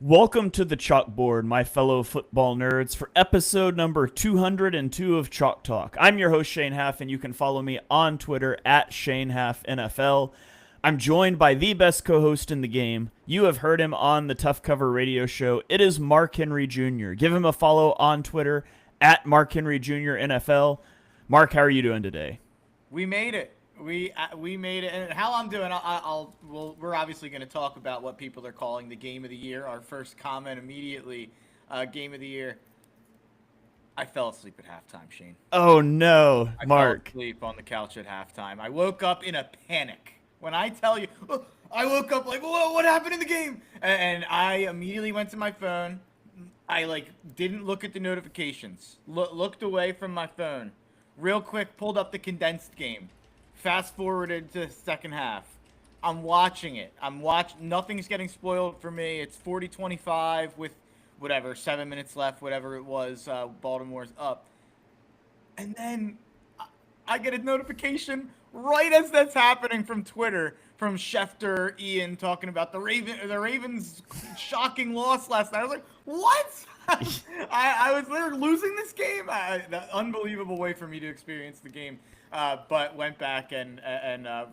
Welcome to the chalkboard, my fellow football nerds, for episode number 202 of Chalk Talk. I'm your host, Shane Haff, and you can follow me on Twitter at ShaneHaffNFL. I'm joined by the best co-host in the game. You have heard him on the Tough Cover radio show. It is Mark Henry Jr. Give him a follow on Twitter at Mark Henry Jr. NFL. Mark, how are you doing today? We made it. We made it. And how I'm doing, we're obviously going to talk about what people are calling the game of the year. Our first comment immediately, game of the year. I fell asleep at halftime, Shane. Oh no, Mark. I fell asleep on the couch at halftime. I woke up in a panic. When I tell you, I woke up like, whoa, what happened in the game? And I immediately went to my phone. I didn't look at the notifications. Looked away from my phone. Real quick, pulled up the condensed game. Fast forwarded to the second half. I'm watching it. Nothing's getting spoiled for me. It's 40-25 with 7 minutes left, whatever it was. Baltimore's up. And then I get a notification right as that's happening from Twitter, from Schefter, Ian, talking about the Ravens' shocking loss last night. I was like, what? I was there losing this game. The unbelievable way for me to experience the game. But went back and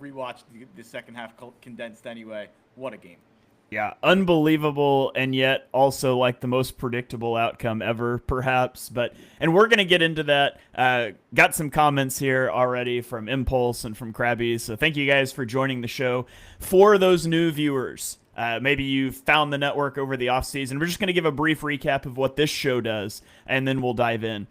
rewatched the second half condensed anyway. What a game. Yeah, unbelievable, and yet also like the most predictable outcome ever, perhaps. And we're going to get into that. Got some comments here already from Impulse and from Krabby, so thank you guys for joining the show. For those new viewers, maybe you found the network over the offseason, we're just going to give a brief recap of what this show does, and then we'll dive in.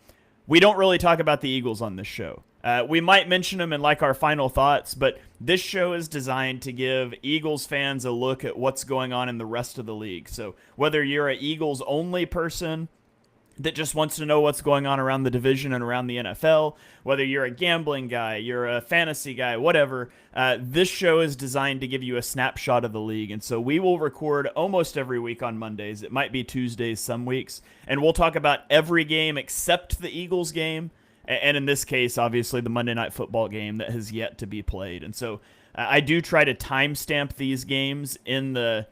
We don't really talk about the Eagles on this show. We might mention them in our final thoughts, but this show is designed to give Eagles fans a look at what's going on in the rest of the league. So whether you're an Eagles only person that just wants to know what's going on around the division and around the NFL, whether you're a gambling guy, you're a fantasy guy, whatever, this show is designed to give you a snapshot of the league. And so we will record almost every week on Mondays. It might be Tuesdays some weeks. And we'll talk about every game except the Eagles game. And in this case, obviously, the Monday Night Football game that has yet to be played. And so I do try to timestamp these games in the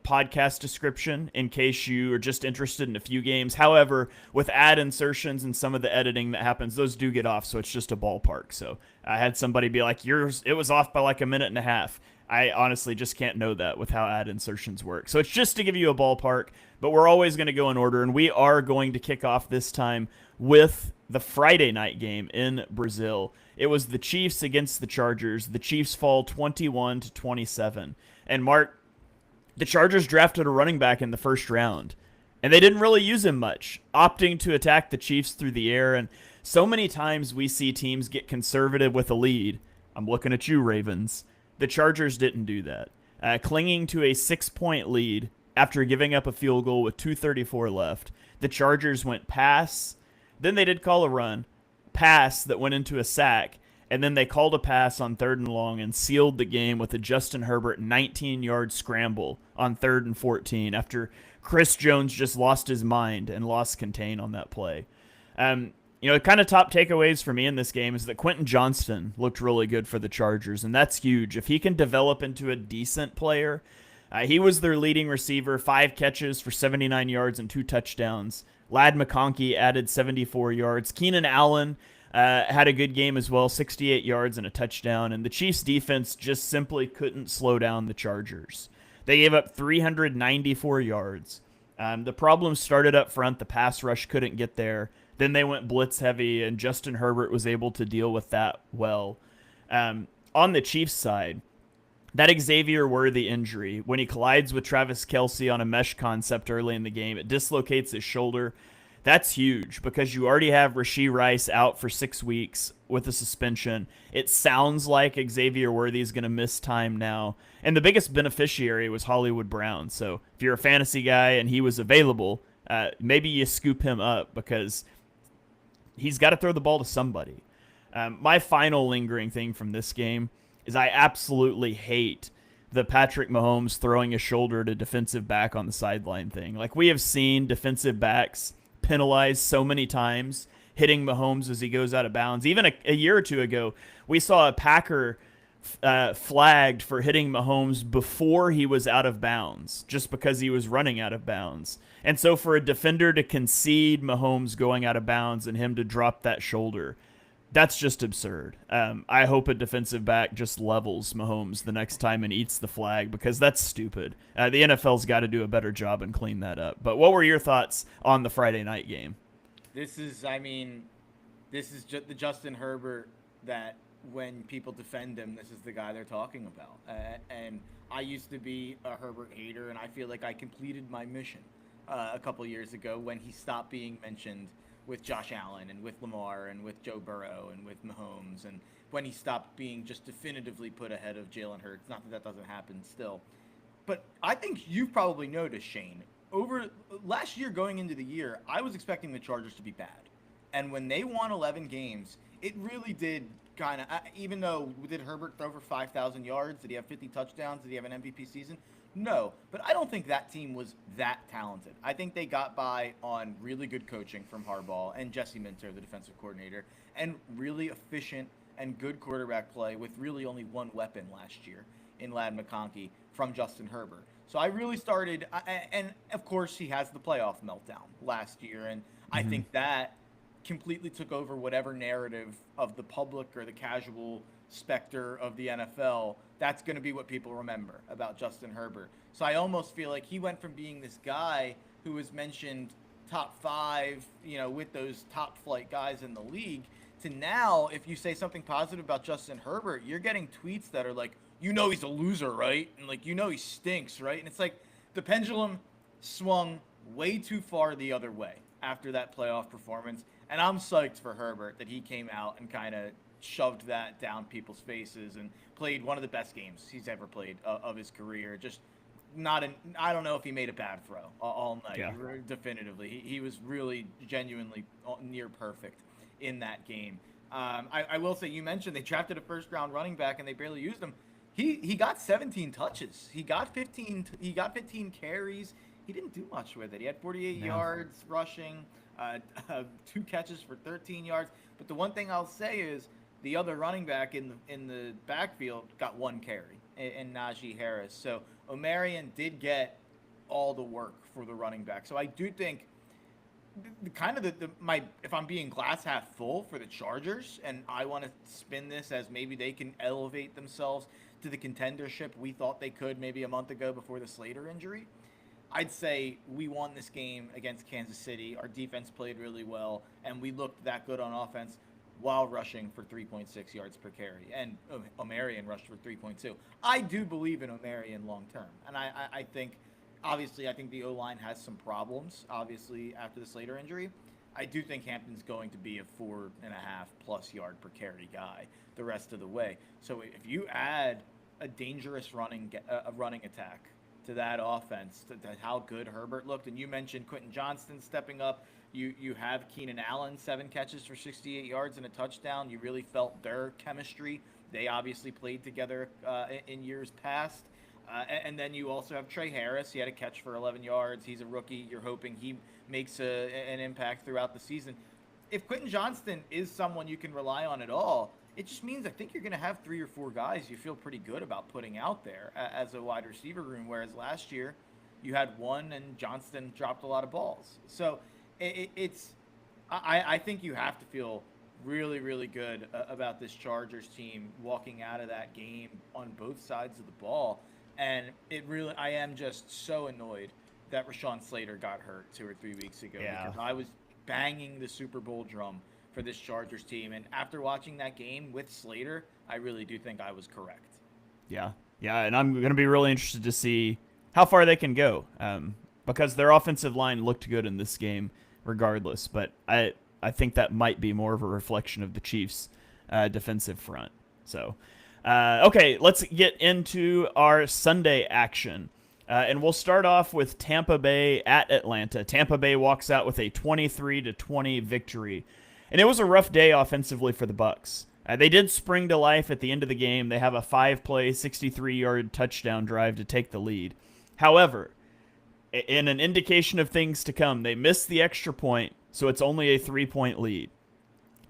podcast description in case you are just interested in a few games. However, with ad insertions and some of the editing that happens, those do get off, so it's just a ballpark. So I had somebody be like, it was off by a minute and a half. I honestly just can't know that with how ad insertions work. So it's just to give you a ballpark, but we're always going to go in order, and we are going to kick off this time with the Friday night game in Brazil. It was the Chiefs against the Chargers. The Chiefs fall 21-27. And Mark, the Chargers drafted a running back in the first round, and they didn't really use him much, opting to attack the Chiefs through the air. And so many times we see teams get conservative with a lead. I'm looking at you, Ravens. The Chargers didn't do that. Clinging to a 6-point lead after giving up a field goal with 2:34 left, the Chargers went pass. Then they did call a run, pass that went into a sack, and then they called a pass on 3rd and long and sealed the game with a Justin Herbert 19-yard scramble on 3rd and 14 after Chris Jones just lost his mind and lost contain on that play. Kind of top takeaways for me in this game is that Quentin Johnston looked really good for the Chargers, and that's huge. If he can develop into a decent player, he was their leading receiver, 5 catches for 79 yards and 2 touchdowns. Ladd McConkey added 74 yards. Keenan Allen had a good game as well, 68 yards and a touchdown. And the Chiefs' defense just simply couldn't slow down the Chargers. They gave up 394 yards. The problem started up front. The pass rush couldn't get there. Then they went blitz heavy, and Justin Herbert was able to deal with that well. On the Chiefs' side, that Xavier Worthy injury, when he collides with Travis Kelce on a mesh concept early in the game, it dislocates his shoulder. That's huge because you already have Rashee Rice out for 6 weeks with a suspension. It sounds like Xavier Worthy is going to miss time now. And the biggest beneficiary was Hollywood Brown. So if you're a fantasy guy and he was available, maybe you scoop him up because he's got to throw the ball to somebody. My final lingering thing from this game is I absolutely hate the Patrick Mahomes throwing his shoulder to defensive back on the sideline thing. We have seen defensive backs penalized so many times, hitting Mahomes as he goes out of bounds. Even a year or two ago, we saw a Packer flagged for hitting Mahomes before he was out of bounds, just because he was running out of bounds. And so for a defender to concede Mahomes going out of bounds and him to drop that shoulder, that's just absurd. I hope a defensive back just levels Mahomes the next time and eats the flag, because that's stupid. The NFL's got to do a better job and clean that up. But what were your thoughts on the Friday night game? This is the Justin Herbert that when people defend him, this is the guy they're talking about. And I used to be a Herbert hater, and I feel like I completed my mission a couple years ago when he stopped being mentioned with Josh Allen and with Lamar and with Joe Burrow and with Mahomes, and when he stopped being just definitively put ahead of Jalen Hurts. Not that that doesn't happen still. But I think you've probably noticed, Shane, over last year going into the year, I was expecting the Chargers to be bad. And when they won 11 games, it really did kind of, even though, did Herbert throw for 5,000 yards? Did he have 50 touchdowns? Did he have an MVP season? No, but I don't think that team was that talented. I think they got by on really good coaching from Harbaugh and Jesse Minter, the defensive coordinator, and really efficient and good quarterback play with really only one weapon last year in Ladd McConkey from Justin Herbert. So I really started, and of course he has the playoff meltdown last year, and I think that completely took over whatever narrative of the public or the casual specter of the NFL. That's going to be what people remember about Justin Herbert. So I almost feel like he went from being this guy who was mentioned top 5, with those top flight guys in the league, to now, if you say something positive about Justin Herbert, you're getting tweets that are like, he's a loser, right? And like, he stinks, right? And it's like the pendulum swung way too far the other way after that playoff performance. And I'm psyched for Herbert that he came out and kind of shoved that down people's faces and played one of the best games he's ever played of his career. Just I don't know if he made a bad throw all night. Yeah. Definitively. He was really genuinely near perfect in that game. I will say, you mentioned they drafted a first-round running back and they barely used him. He got 17 touches. He got 15 carries. He didn't do much with it. He had 48 yards rushing, 2 catches for 13 yards. But the one thing I'll say is the other running back in the backfield got 1 carry, in Najee Harris. So Omarion did get all the work for the running back. So I do think if I'm being glass half full for the Chargers, and I want to spin this as maybe they can elevate themselves to the contendership we thought they could maybe a month ago before the Slater injury, I'd say we won this game against Kansas City. Our defense played really well, and we looked that good on offense while rushing for 3.6 yards per carry. And Omarion rushed for 3.2. I do believe in Omarion long term, and I think, obviously, I think the O-line has some problems, obviously, after the Slater injury. I do think Hampton's going to be a 4.5+ yard per carry guy the rest of the way. So if you add a dangerous running attack to that offense, to how good Herbert looked, and you mentioned Quentin Johnston stepping up. You have Keenan Allen, 7 catches for 68 yards and a touchdown. You really felt their chemistry. They obviously played together in years past. And then you also have Trey Harris. He had a catch for 11 yards. He's a rookie. You're hoping he makes an impact throughout the season. If Quentin Johnston is someone you can rely on at all, it just means I think you're going to have 3 or 4 guys you feel pretty good about putting out there as a wide receiver room, whereas last year you had 1 and Johnston dropped a lot of balls. So I think you have to feel really, really good about this Chargers team walking out of that game on both sides of the ball. And I am just so annoyed that Rashawn Slater got hurt 2 or 3 weeks ago, because I was banging the Super Bowl drum for this Chargers team. And after watching that game with Slater, I really do think I was correct. Yeah, and I'm going to be really interested to see how far they can go, because their offensive line looked good in this game regardless. But I think that might be more of a reflection of the Chiefs' defensive front. So, okay, let's get into our Sunday action. And we'll start off with Tampa Bay at Atlanta. Tampa Bay walks out with a 23-20 victory. And it was a rough day offensively for the Bucs. They did spring to life at the end of the game. They have a 5-play, 63-yard touchdown drive to take the lead. However, in an indication of things to come, they missed the extra point, so it's only a 3-point lead.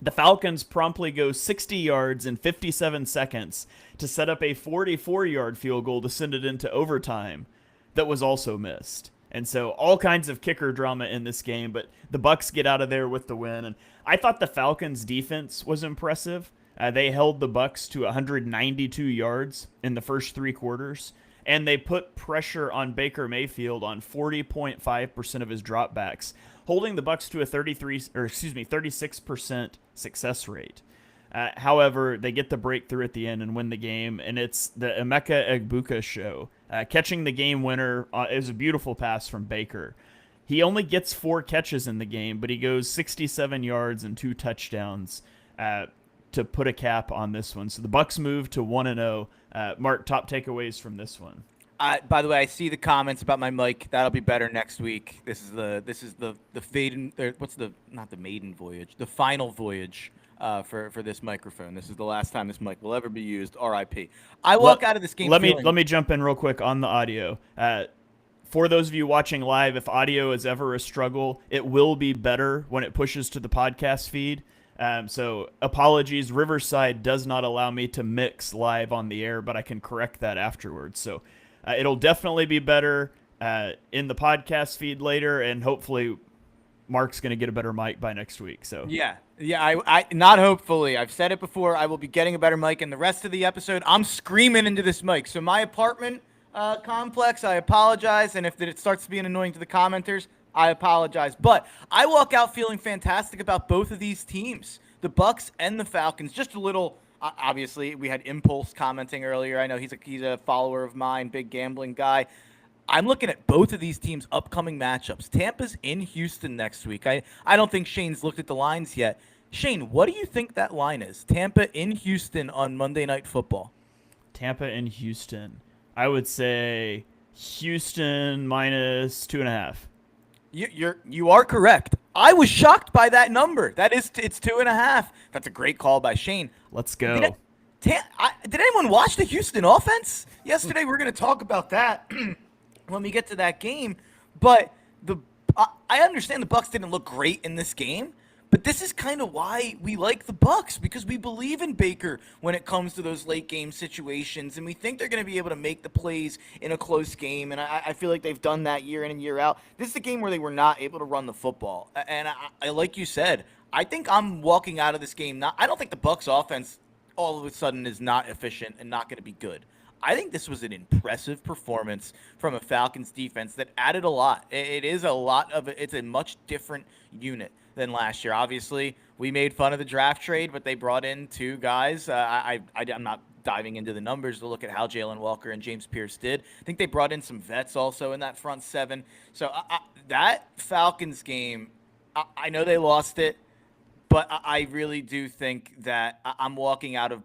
The Falcons promptly go 60 yards in 57 seconds to set up a 44-yard field goal to send it into overtime that was also missed. And so all kinds of kicker drama in this game, but the Bucks get out of there with the win. And I thought the Falcons' defense was impressive. They held the Bucks to 192 yards in the first three quarters, and they put pressure on Baker Mayfield on 40.5% of his dropbacks, holding the Bucks to a 36% success rate. However, they get the breakthrough at the end and win the game, and it's the Emeka Egbuka show. Catching the game winner is a beautiful pass from Baker. He only gets 4 catches in the game, but he goes 67 yards and 2 touchdowns to put a cap on this one. So the Bucks move to 1-0. Mark, top takeaways from this one. By the way, I see the comments about my mic. That'll be better next week. This is the maiden, what's the not the maiden voyage, the final voyage for this microphone. This is the last time this mic will ever be used. R.I.P. I walk out of this game. Let me jump in real quick on the audio. For those of you watching live, if audio is ever a struggle, it will be better when it pushes to the podcast feed. So apologies. Riverside does not allow me to mix live on the air, but I can correct that afterwards. So it'll definitely be better in the podcast feed later, and hopefully Mark's going to get a better mic by next week. So yeah. I not hopefully. I've said it before. I will be getting a better mic in the rest of the episode. I'm screaming into this mic. So my apartment complex, I apologize, and if it starts to be annoying to the commenters, I apologize. But I walk out feeling fantastic about both of these teams, the Bucks and the Falcons. Just a little. Obviously, we had Impulse commenting earlier. I know he's a follower of mine, big gambling guy. I'm looking at both of these teams' upcoming matchups. Tampa's in Houston next week. I don't think Shane's looked at the lines yet. Shane, what do you think that line is? Tampa in Houston on Monday Night Football. Tampa in Houston. I would say Houston minus 2.5. You are correct. I was shocked by that number. It's 2.5. That's a great call by Shane. Let's go. Did anyone watch the Houston offense yesterday? We're going to talk about that when we get to that game. But I understand the Bucks didn't look great in this game, but this is kind of why we like the Bucks, because we believe in Baker when it comes to those late game situations, and we think they're going to be able to make the plays in a close game. And I feel like they've done that year in and year out. This is a game where they were not able to run the football, and I like you said, I think I'm walking out of this game. I don't think the Bucks offense all of a sudden is not efficient and not going to be good. I think this was an impressive performance from a Falcons defense that added a lot. It's a much different unit than last year. Obviously, we made fun of the draft trade, but they brought in 2 guys. I'm not diving into the numbers to look at how Jalen Walker and James Pierce did. I think they brought in some vets also in that front 7. So that Falcons game, I know they lost it, but I really do think that I'm walking out of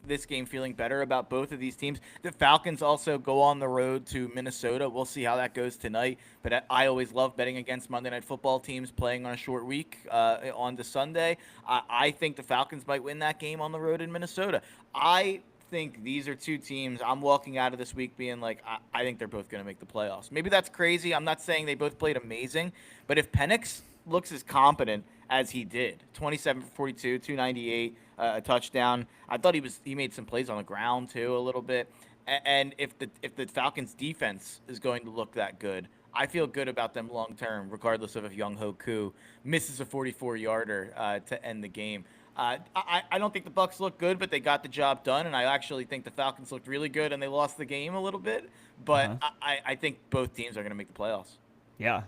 this game feeling better about both of these teams. The Falcons also go on the road to Minnesota. We'll see how that goes tonight. But I always love betting against Monday Night Football teams playing on a short week on to Sunday. I think the Falcons might win that game on the road in Minnesota. I think these are 2 teams I'm walking out of this week being like, I think they're both going to make the playoffs. Maybe that's crazy. I'm not saying they both played amazing. But if Penix looks as competent as he did, 27 for 42, 298, a touchdown. I thought he made some plays on the ground too a little bit. And if the Falcons defense is going to look that good, I feel good about them long term, regardless of if Younghoe Koo misses a 44-yarder to end the game. I don't think the Bucks look good, but they got the job done, and I actually think the Falcons looked really good and they lost the game a little bit. But I think both teams are going to make the playoffs. Yeah.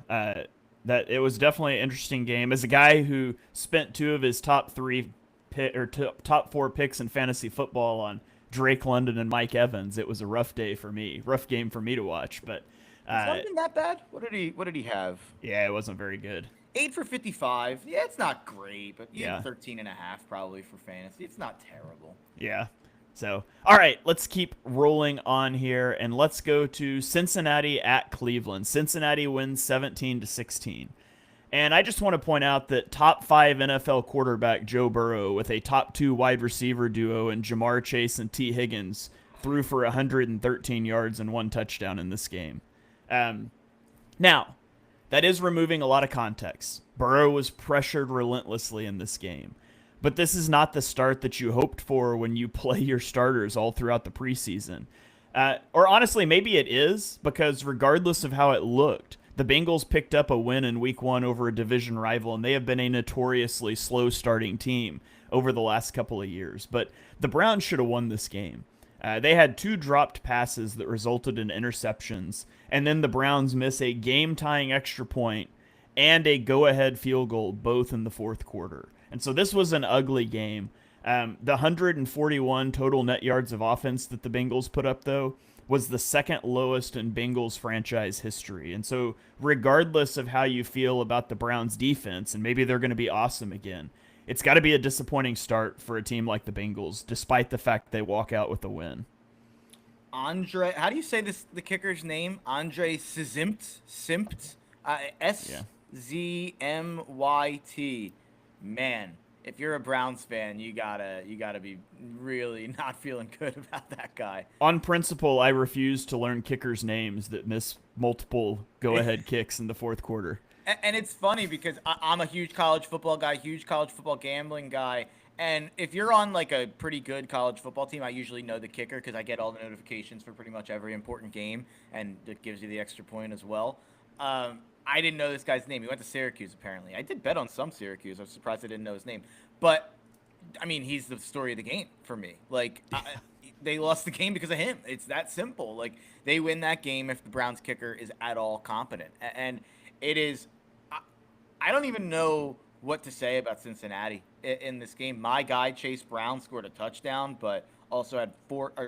That it was definitely an interesting game. As a guy who spent 2 of his top 4 picks in fantasy football on Drake London and Mike Evans, it was a rough game for me to watch. But is London that bad? What did he have? Yeah, it wasn't very good. 8 for 55. Yeah, it's not great, but yeah, 13.5 probably for fantasy. It's not terrible. Yeah. So, all right, let's keep rolling on here, and let's go to Cincinnati at Cleveland. Cincinnati wins 17-16. And I just want to point out that top 5 NFL quarterback Joe Burrow with a top 2 wide receiver duo in Jamar Chase and T. Higgins threw for 113 yards and 1 touchdown in this game. Now, that is removing a lot of context. Burrow was pressured relentlessly in this game. but this is not the start that you hoped for when you play your starters all throughout the preseason. Or honestly, maybe it is, because regardless of how it looked, the Bengals picked up a win in week 1 over a division rival, and they have been a notoriously slow starting team over the last couple of years. But the Browns should have won this game. They had 2 dropped passes that resulted in interceptions, and then the Browns miss a game-tying extra point and a go-ahead field goal, both in the fourth quarter. And so this was an ugly game. The 141 total net yards of offense that the Bengals put up, though, was the second lowest in Bengals franchise history. And so regardless of how you feel about the Browns defense, and maybe they're going to be awesome again, it's got to be a disappointing start for a team like the Bengals, despite the fact they walk out with a win. Andre, how do you say this? The kicker's name? Andre Szympt, Szmyt. Man, if you're a Browns fan, you gotta be really not feeling good about that guy. On principle, I refuse to learn kickers' names that miss multiple go-ahead kicks in the fourth quarter. And it's funny because I'm a huge college football guy, huge college football gambling guy. And if you're on like a pretty good college football team, I usually know the kicker because I get all the notifications for pretty much every important game, and it gives you the extra point as well. I didn't know this guy's name. He went to Syracuse, apparently. I did bet on some Syracuse. I was surprised I didn't know his name. But, I mean, he's the story of the game for me. Like, they lost the game because of him. It's that simple. Like, they win that game if the Browns kicker is at all competent. And it is – I don't even know what to say about Cincinnati in this game. My guy, Chase Brown, scored a touchdown, but also had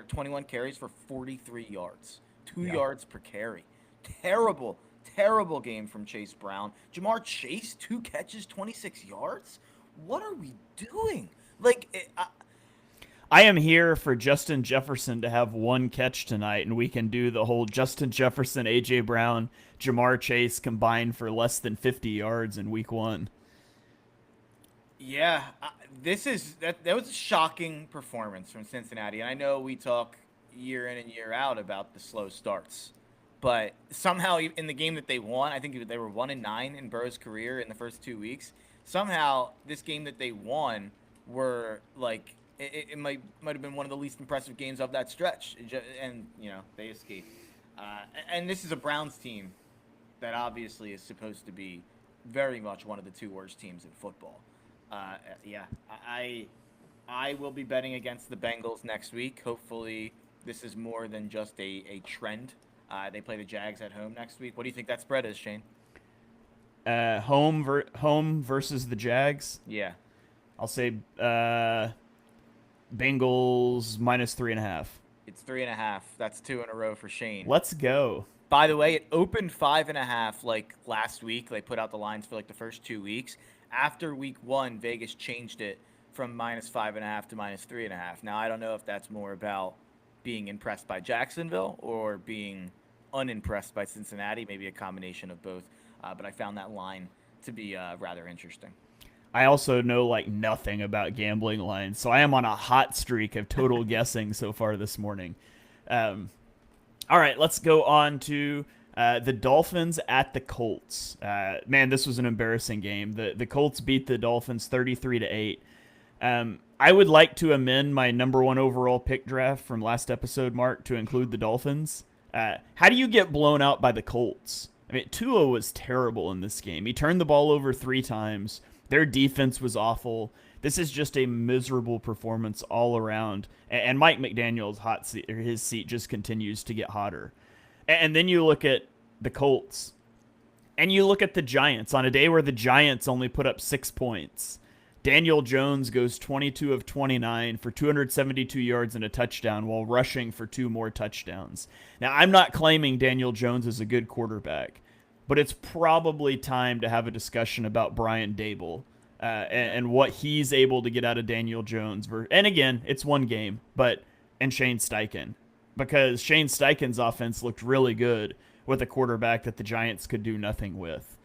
21 carries for 43 yards. 2 yards per carry. Terrible game from Chase Brown. Jamar Chase, 2 catches, 26 yards? What are we doing? Like, I am here for Justin Jefferson to have 1 catch tonight, and we can do the whole Justin Jefferson, A.J. Brown, Jamar Chase combined for less than 50 yards in week 1. Yeah, that was a shocking performance from Cincinnati. And I know we talk year in and year out about the slow starts. But somehow in the game that they won, I think they were 1-9 in Burrow's career in the first 2 weeks. Somehow this game that they won were like it might have been one of the least impressive games of that stretch, and they escaped. And this is a Browns team that obviously is supposed to be very much one of the 2 worst teams in football. I will be betting against the Bengals next week. Hopefully this is more than just a trend. They play the Jags at home next week. What do you think that spread is, Shane? Home versus the Jags? Yeah. I'll say Bengals -3.5. It's 3.5. That's 2 in a row for Shane. Let's go. By the way, it opened 5.5 like last week. They put out the lines for like the first 2 weeks. After week 1, Vegas changed it from -5.5 to -3.5. Now, I don't know if that's more about being impressed by Jacksonville or being unimpressed by Cincinnati, maybe a combination of both. But I found that line to be rather interesting. I also know like nothing about gambling lines, so I am on a hot streak of total guessing so far this morning. All right, let's go on to the Dolphins at the Colts. Man, this was an embarrassing game. The Colts beat the Dolphins 33-8. I would like to amend my number 1 overall pick draft from last episode, Mark, to include the Dolphins. How do you get blown out by the Colts? I mean, Tua was terrible in this game. He turned the ball over 3 times. Their defense was awful. This is just a miserable performance all around. And Mike McDaniel's his seat just continues to get hotter. And then you look at the Colts, and you look at the Giants on a day where the Giants only put up 6 points. Daniel Jones goes 22 of 29 for 272 yards and a touchdown while rushing for 2 more touchdowns. Now, I'm not claiming Daniel Jones is a good quarterback, but it's probably time to have a discussion about Brian Daboll and what he's able to get out of Daniel Jones. And again, it's 1 game, and Shane Steichen, because Shane Steichen's offense looked really good with a quarterback that the Giants could do nothing with.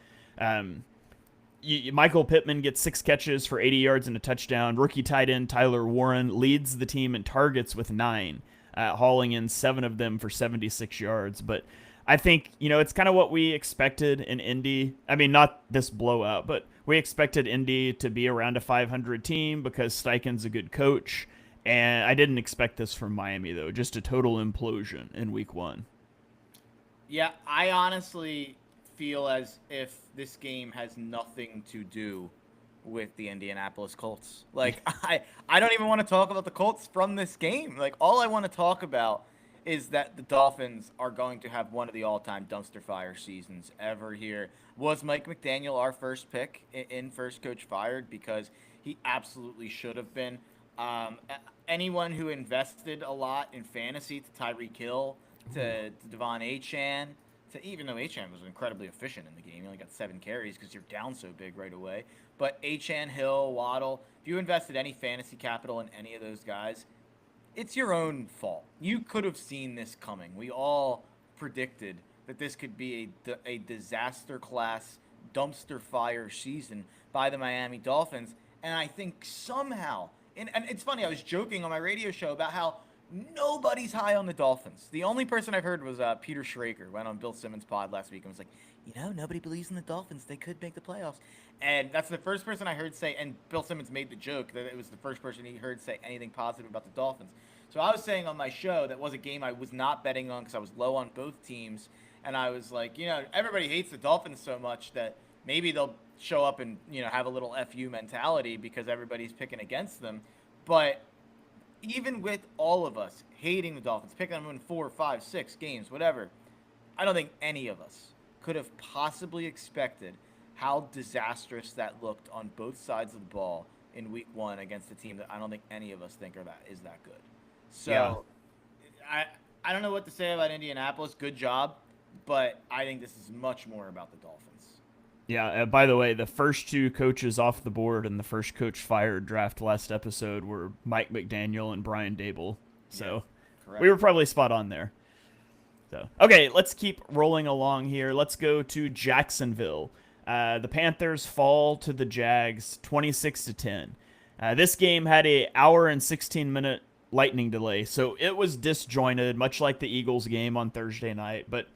Michael Pittman gets 6 catches for 80 yards and a touchdown. Rookie tight end Tyler Warren leads the team in targets with 9, hauling in 7 of them for 76 yards. But I think, it's kind of what we expected in Indy. I mean, not this blowout, but We expected Indy to be around a 500 team because Steichen's a good coach. And I didn't expect this from Miami, though. Just a total implosion in week 1. Yeah, I honestly feel as if this game has nothing to do with the Indianapolis Colts. Like, I don't even want to talk about the Colts from this game. Like, all I want to talk about is that the Dolphins are going to have one of the all-time dumpster fire seasons ever here. Was Mike McDaniel our first pick in First Coach Fired? Because he absolutely should have been. Anyone who invested a lot in fantasy, to Tyreek Hill, to Devon Achane, to even though Achane was incredibly efficient in the game, he only got 7 carries because you're down so big right away. But Achane, Hill, Waddle, if you invested any fantasy capital in any of those guys, it's your own fault. You could have seen this coming. We all predicted that this could be a disaster class dumpster fire season by the Miami Dolphins. And I think somehow, and it's funny, I was joking on my radio show about how nobody's high on the Dolphins. The only person I've heard was Peter Schrager, went on Bill Simmons' pod last week and was like, nobody believes in the Dolphins. They could make the playoffs. And that's the first person I heard say, and Bill Simmons made the joke that it was the first person he heard say anything positive about the Dolphins. So I was saying on my show that was a game I was not betting on because I was low on both teams. And I was like, everybody hates the Dolphins so much that maybe they'll show up and, have a little FU mentality because everybody's picking against them. But even with all of us hating the Dolphins, picking them in 4, 5, 6 games, whatever, I don't think any of us could have possibly expected how disastrous that looked on both sides of the ball in week 1 against a team that I don't think any of us think is that good. So I don't know what to say about Indianapolis. Good job. But I think this is much more about the Dolphins. Yeah, by the way, the first 2 coaches off the board and the first coach fired draft last episode were Mike McDaniel and Brian Dable. So we were probably spot on there. So okay, let's keep rolling along here. Let's go to Jacksonville. The Panthers fall to the Jags 26-10. This game had a hour and 16-minute lightning delay, so it was disjointed, much like the Eagles game on Thursday night, but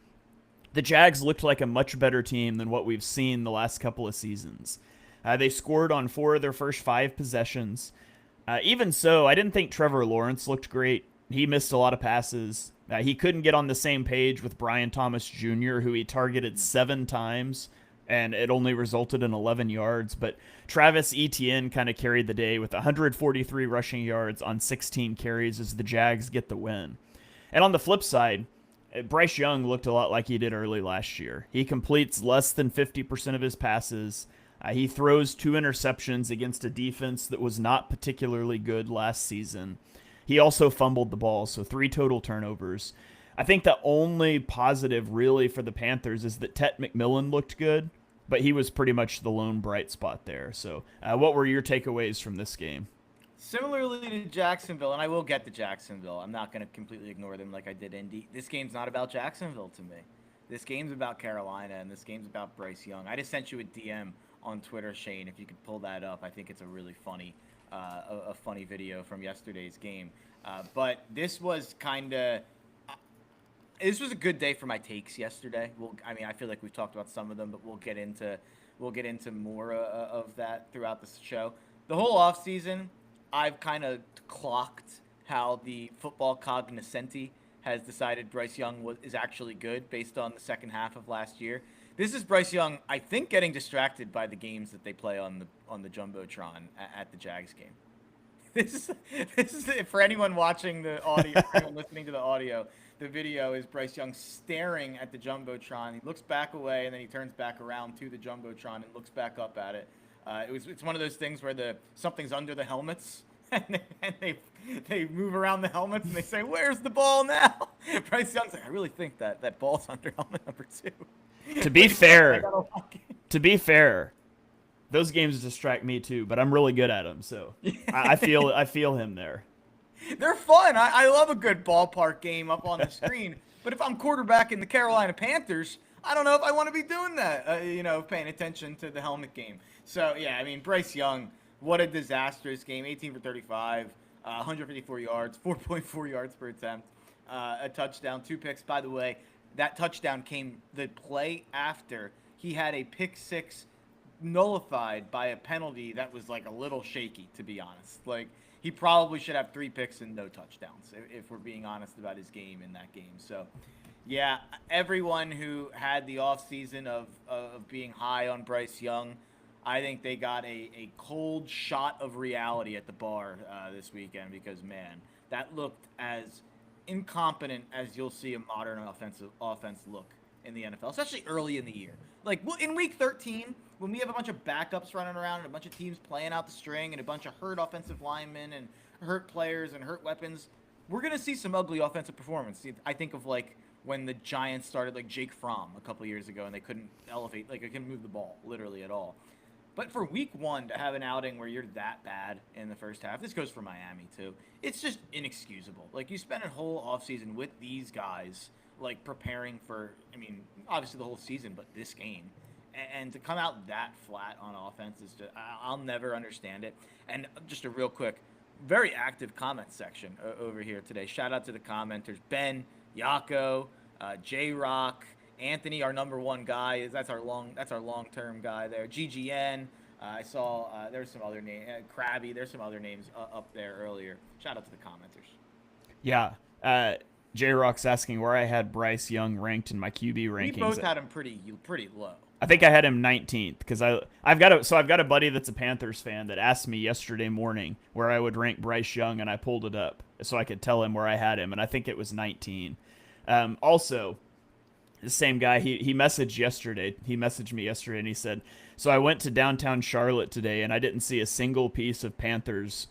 the Jags looked like a much better team than what we've seen the last couple of seasons. They scored on 4 of their first 5 possessions. Even so, I didn't think Trevor Lawrence looked great. He missed a lot of passes. He couldn't get on the same page with Brian Thomas Jr., who he targeted 7 times, and it only resulted in 11 yards. But Travis Etienne kind of carried the day with 143 rushing yards on 16 carries as the Jags get the win. And on the flip side, Bryce Young looked a lot like he did early last year. He completes less than 50% of his passes. He throws 2 interceptions against a defense that was not particularly good last season. He also fumbled the ball, so 3 total turnovers. I think the only positive really for the Panthers is that Tet McMillan looked good, but he was pretty much the lone bright spot there. So what were your takeaways from this game? Similarly to Jacksonville, and I will get to Jacksonville. I'm not going to completely ignore them like I did Indy. This game's not about Jacksonville to me. This game's about Carolina, and this game's about Bryce Young. I just sent you a DM on Twitter, Shane, if you could pull that up. I think it's a really funny a funny video from yesterday's game. But this was kind of this was a good day for my takes yesterday. I feel like we've talked about some of them, but we'll get into more of that throughout the show. The whole offseason, I've kind of clocked how the football cognoscenti has decided Bryce Young is actually good based on the second half of last year. This is Bryce Young, I think, getting distracted by the games that they play on the Jumbotron at the Jags game. This is for anyone watching the audio, anyone listening to the audio. The video is Bryce Young staring at the Jumbotron. He looks back away, and then he turns back around to the Jumbotron and looks back up at it. It's one of those things where something's under the helmets, and they move around the helmets, and they say, "Where's the ball now?" Bryce Young's like, "I really think that ball's under helmet number 2." To be fair, those games distract me too, but I'm really good at them, so I feel him there. They're fun. I love a good ballpark game up on the screen. But if I'm quarterbacking the Carolina Panthers, I don't know if I want to be doing that, paying attention to the helmet game. So, yeah, Bryce Young, what a disastrous game. 18 for 35, 154 yards, 4.4 yards per attempt, a touchdown, 2 picks. By the way, that touchdown came the play after he had a pick 6 nullified by a penalty that was like a little shaky, to be honest. Like, he probably should have 3 picks and no touchdowns, if we're being honest about his game in that game. So, yeah, everyone who had the offseason of being high on Bryce Young, I think they got a cold shot of reality at the bar this weekend because, man, that looked as incompetent as you'll see a modern offense look in the NFL, especially early in the year. Like, in week 13, when we have a bunch of backups running around and a bunch of teams playing out the string and a bunch of hurt offensive linemen and hurt players and hurt weapons, we're going to see some ugly offensive performance. I think of, like, when the Giants started, like, Jake Fromm a couple years ago and they couldn't elevate, like, they couldn't move the ball, literally, at all. But for week 1 to have an outing where you're that bad in the first half, this goes for Miami, too. It's just inexcusable. Like, you spend a whole offseason with these guys, like, preparing for, I mean, obviously the whole season, but this game. And to come out that flat on offense is just, I'll never understand it. And just a real quick, very active comment section over here today. Shout out to the commenters. Ben, Yako, J-Rock, Anthony, our number 1 guy. That's our long-term guy there. GGN. I saw there's some other names. Krabby. There's some other names up there earlier. Shout out to the commenters. Yeah. J-Rock's asking where I had Bryce Young ranked in my QB rankings. We both had him pretty low. I think I had him 19th because I've got a buddy that's a Panthers fan that asked me yesterday morning where I would rank Bryce Young, and I pulled it up so I could tell him where I had him, and I think it was 19. Also, the same guy, he messaged yesterday. He messaged me yesterday, and he said, so I went to downtown Charlotte today, and I didn't see a single piece of Panthers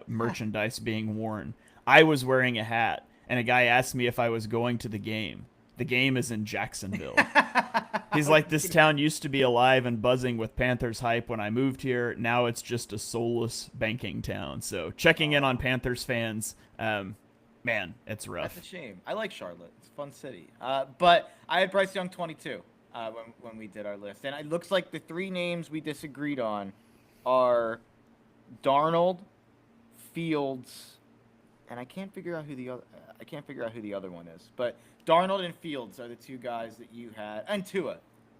merchandise being worn. I was wearing a hat, and a guy asked me if I was going to the game. The game is in Jacksonville. He's like, this town used to be alive and buzzing with Panthers hype when I moved here. Now it's just a soulless banking town. So checking in on Panthers fans, man, it's rough. That's a shame. I like Charlotte. It's a fun city. But I had Bryce Young 22 when we did our list. And it looks like the 3 names we disagreed on are Darnold, Fields, and I can't figure out who the other one is. But Darnold and Fields are the 2 guys that you had, and Tua.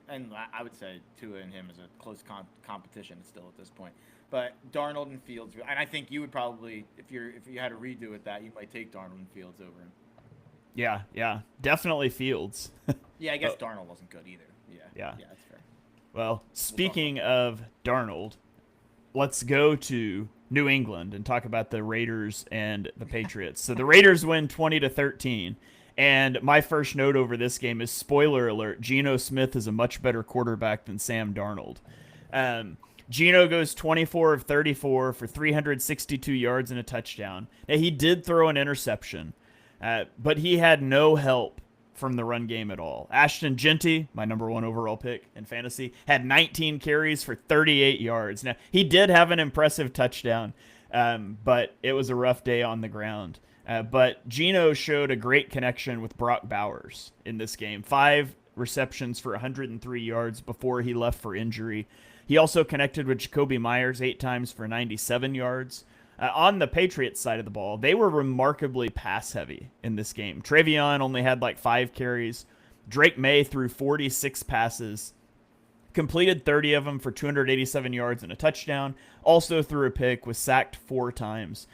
And I would say Tua and him is a close competition still at this point. But Darnold and Fields, and I think you would probably, if you had to redo it, that you might take Darnold and Fields over him. Yeah, definitely Fields. Yeah, I guess Darnold wasn't good either. Yeah, that's fair. Well, speaking of Darnold, let's go to New England and talk about the Raiders and the Patriots. So the Raiders win 20-13. And my first note over this game is, spoiler alert, Geno Smith is a much better quarterback than Sam Darnold. Geno goes 24 of 34 for 362 yards and a touchdown. Now, he did throw an interception, but he had no help from the run game at all. Ashton Genty, my number 1 overall pick in fantasy, had 19 carries for 38 yards. Now, he did have an impressive touchdown, but it was a rough day on the ground. But Geno showed a great connection with Brock Bowers in this game. 5 receptions for 103 yards before he left for injury. He also connected with Jacoby Myers 8 times for 97 yards. On the Patriots side of the ball, they were remarkably pass-heavy in this game. Travion only had like 5 carries. Drake May threw 46 passes, completed 30 of them for 287 yards and a touchdown. Also threw a pick, was sacked 4 times.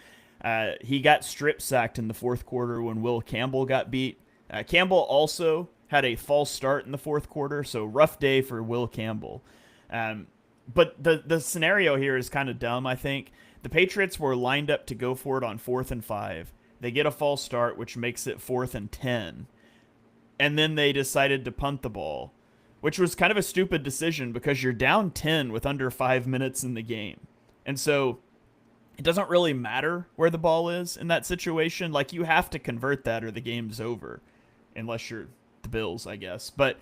He got strip sacked in the 4th quarter when Will Campbell got beat. Campbell also had a false start in the 4th quarter, so rough day for Will Campbell. But the scenario here is kind of dumb, I think. The Patriots were lined up to go for it on 4th and 5. They get a false start, which makes it 4th and 10. And then they decided to punt the ball, which was kind of a stupid decision because you're down 10 with under 5 minutes in the game. And so it doesn't really matter where the ball is in that situation. Like, you have to convert that or the game's over, unless you're the Bills, I guess. But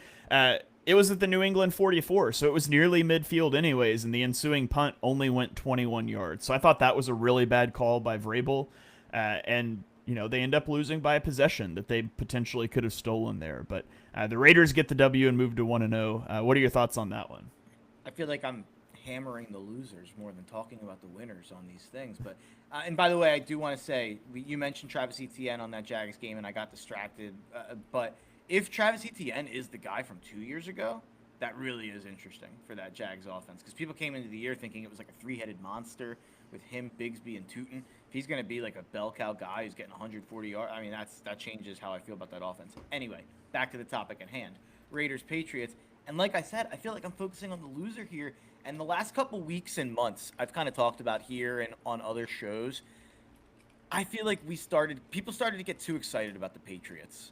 it was at the New England 44, so it was nearly midfield anyways, and the ensuing punt only went 21 yards. So I thought that was a really bad call by Vrabel, and they end up losing by a possession that they potentially could have stolen there. But the Raiders get the W and move to 1-0. What are your thoughts on that one? I feel like I'm hammering the losers more than talking about the winners on these things. But and by the way, I do want to say, you mentioned Travis Etienne on that Jags game, and I got distracted. But if Travis Etienne is the guy from 2 years ago, that really is interesting for that Jags offense, because people came into the year thinking it was like a three-headed monster with him, Bigsby, and Tootin. If he's going to be like a bell cow guy who's getting 140 yards, I mean, that changes how I feel about that offense. Anyway, back to the topic at hand. Raiders, Patriots. And like I said, I feel like I'm focusing on the loser here. And the last couple weeks and months, I've kind of talked about here and on other shows, I feel like people started to get too excited about the Patriots.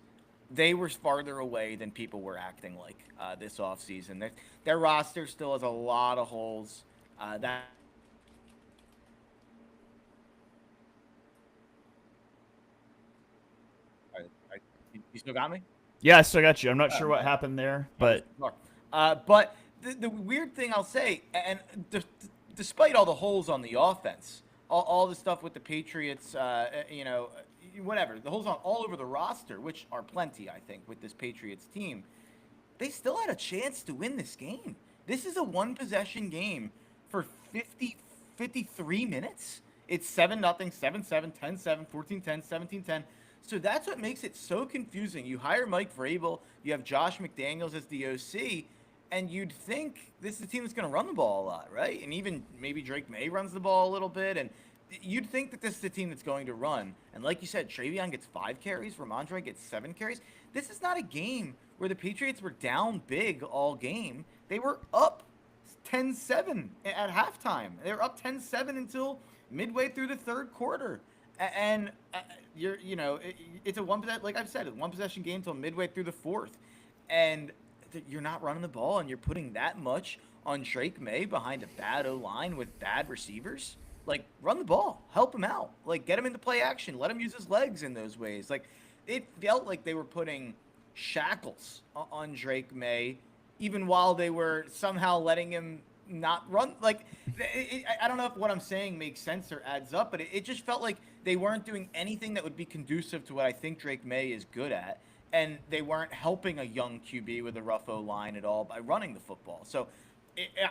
They were farther away than people were acting like this offseason. Their roster still has a lot of holes. You still got me? Yeah, I still got you. I'm not sure what happened there, but But the weird thing I'll say, and despite all the holes on the offense, all the stuff with the Patriots, whatever, the holes on all over the roster, which are plenty, I think, with this Patriots team, they still had a chance to win this game. This is a one-possession game for 53 minutes. It's 7-0, 7-7, 10-7, 14-10, 17-10. So that's what makes it so confusing. You hire Mike Vrabel, you have Josh McDaniels as the OC, and you'd think this is a team that's going to run the ball a lot, right? And even maybe Drake May runs the ball a little bit, and you'd think that this is a team that's going to run. And like you said, Travion gets 5 carries, Ramondre gets 7 carries. This is not a game where the Patriots were down big all game. They were up 10-7 at halftime. They were up 10-7 until midway through the third quarter. And it's a like I've said, a one possession game until midway through the fourth, and you're not running the ball, and you're putting that much on Drake May behind a bad O line with bad receivers. Like, run the ball, help him out, like get him into play action, let him use his legs in those ways. Like, it felt like they were putting shackles on Drake May, even while they were somehow letting him not run. Like, I don't know if what I'm saying makes sense or adds up, but it just felt like they weren't doing anything that would be conducive to what I think Drake May is good at, and they weren't helping a young QB with a rough O-line at all by running the football. So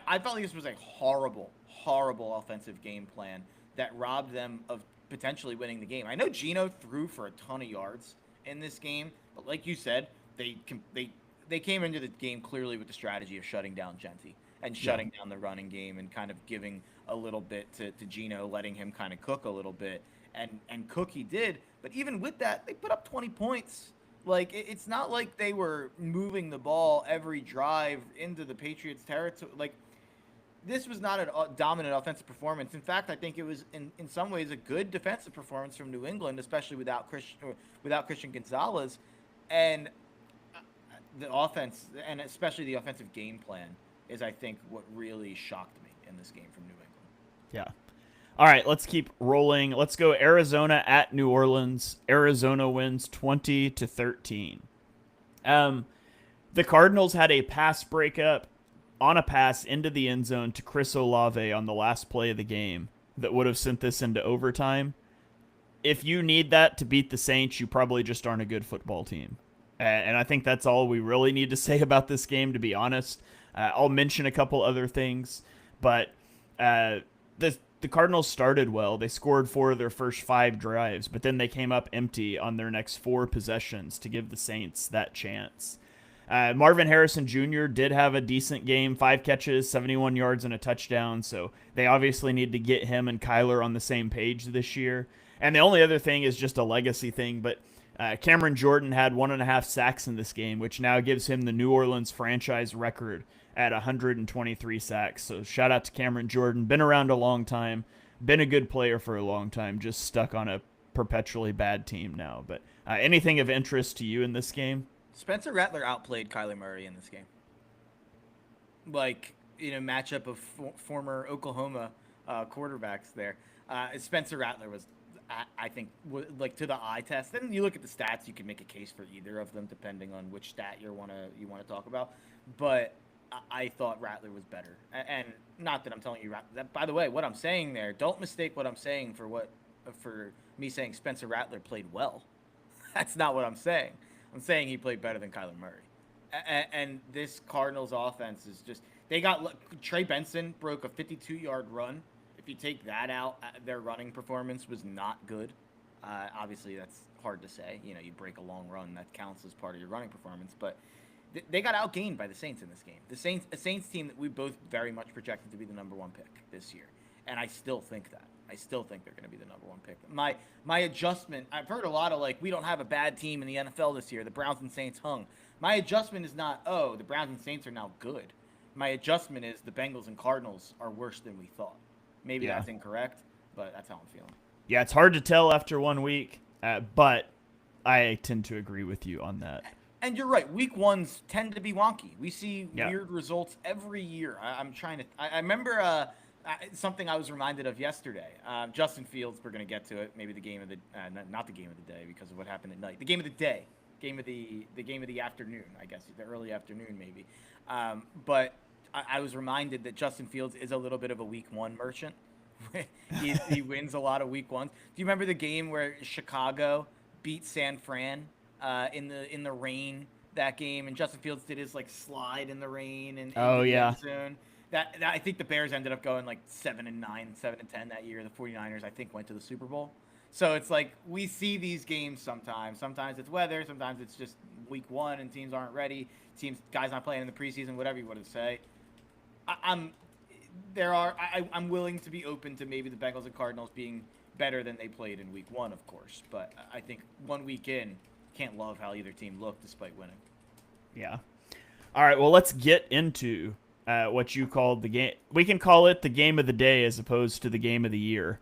I felt like this was a horrible, horrible offensive game plan that robbed them of potentially winning the game. I know Geno threw for a ton of yards in this game, but like you said, they came into the game clearly with the strategy of shutting down Genty and shutting down the running game and kind of giving a little bit to Geno, letting him kind of cook a little bit. And cook he did. But even with that, they put up 20 points. Like, it's not like they were moving the ball every drive into the Patriots' territory. Like, this was not a dominant offensive performance. In fact, I think it was in some ways a good defensive performance from New England, especially without Christian Gonzalez. And the offense, and especially the offensive game plan, is, I think, what really shocked me in this game from New England. Yeah. All right, let's keep rolling. Let's go Arizona at New Orleans. Arizona wins 20-13. The Cardinals had a pass breakup on a pass into the end zone to Chris Olave on the last play of the game that would have sent this into overtime. If you need that to beat the Saints, you probably just aren't a good football team. And I think that's all we really need to say about this game, to be honest. I'll mention a couple other things, but the Cardinals started well. They scored 4 of their first 5 drives, but then they came up empty on their next 4 possessions to give the Saints that chance. Marvin Harrison Jr. did have a decent game, 5 catches, 71 yards, and a touchdown, so they obviously need to get him and Kyler on the same page this year. And the only other thing is just a legacy thing, but Cameron Jordan had 1.5 sacks in this game, which now gives him the New Orleans franchise record at 123 sacks. So shout out to Cameron Jordan. Been around a long time. Been a good player for a long time. Just stuck on a perpetually bad team now. But anything of interest to you in this game? Spencer Rattler outplayed Kyler Murray in this game. Like, matchup of former Oklahoma quarterbacks there. Spencer Rattler was, I think, like, to the eye test. And you look at the stats, you can make a case for either of them depending on which stat you want to talk about. But I thought Rattler was better. And not that I'm telling you that, by the way, what I'm saying there, don't mistake what I'm saying for me saying Spencer Rattler played well. That's not what I'm saying. I'm saying he played better than Kyler Murray. And this Cardinals offense is just, they got, Trey Benson broke a 52-yard run. If you take that out, their running performance was not good. Obviously, that's hard to say. You break a long run, that counts as part of your running performance. But They got outgained by the Saints in this game. A Saints team that we both very much projected to be the number 1 pick this year, and I still think that. I still think they're going to be the number 1 pick. My adjustment. I've heard a lot of we don't have a bad team in the NFL this year. The Browns and Saints hung. My adjustment is not the Browns and Saints are now good. My adjustment is the Bengals and Cardinals are worse than we thought. Maybe that's incorrect, but that's how I'm feeling. Yeah, it's hard to tell after 1 week, but I tend to agree with you on that. And you're right. Week 1s tend to be wonky. We see weird results every year. I remember something I was reminded of yesterday. Justin Fields, we're going to get to it. Maybe the game of the not the game of the day because of what happened at night. The game of the day. Game of the afternoon, I guess, the early afternoon maybe. But I was reminded that Justin Fields is a little bit of a week 1 merchant. he wins a lot of week 1s. Do you remember the game where Chicago beat San Fran in the rain that game, and Justin Fields did his slide in the rain and the end zone? That I think the Bears ended up going 7-9, 7-10 that year. The 49ers I think went to the Super Bowl. So it's we see these games sometimes. Sometimes it's weather. Sometimes it's just week 1 and teams aren't ready. Guys not playing in the preseason. Whatever you want to say. I'm willing to be open to maybe the Bengals and Cardinals being better than they played in week 1, of course. But I think 1 week in, can't love how either team looked despite winning. Yeah. All right. Well, let's get into what you called the game. We can call it the game of the day as opposed to the game of the year.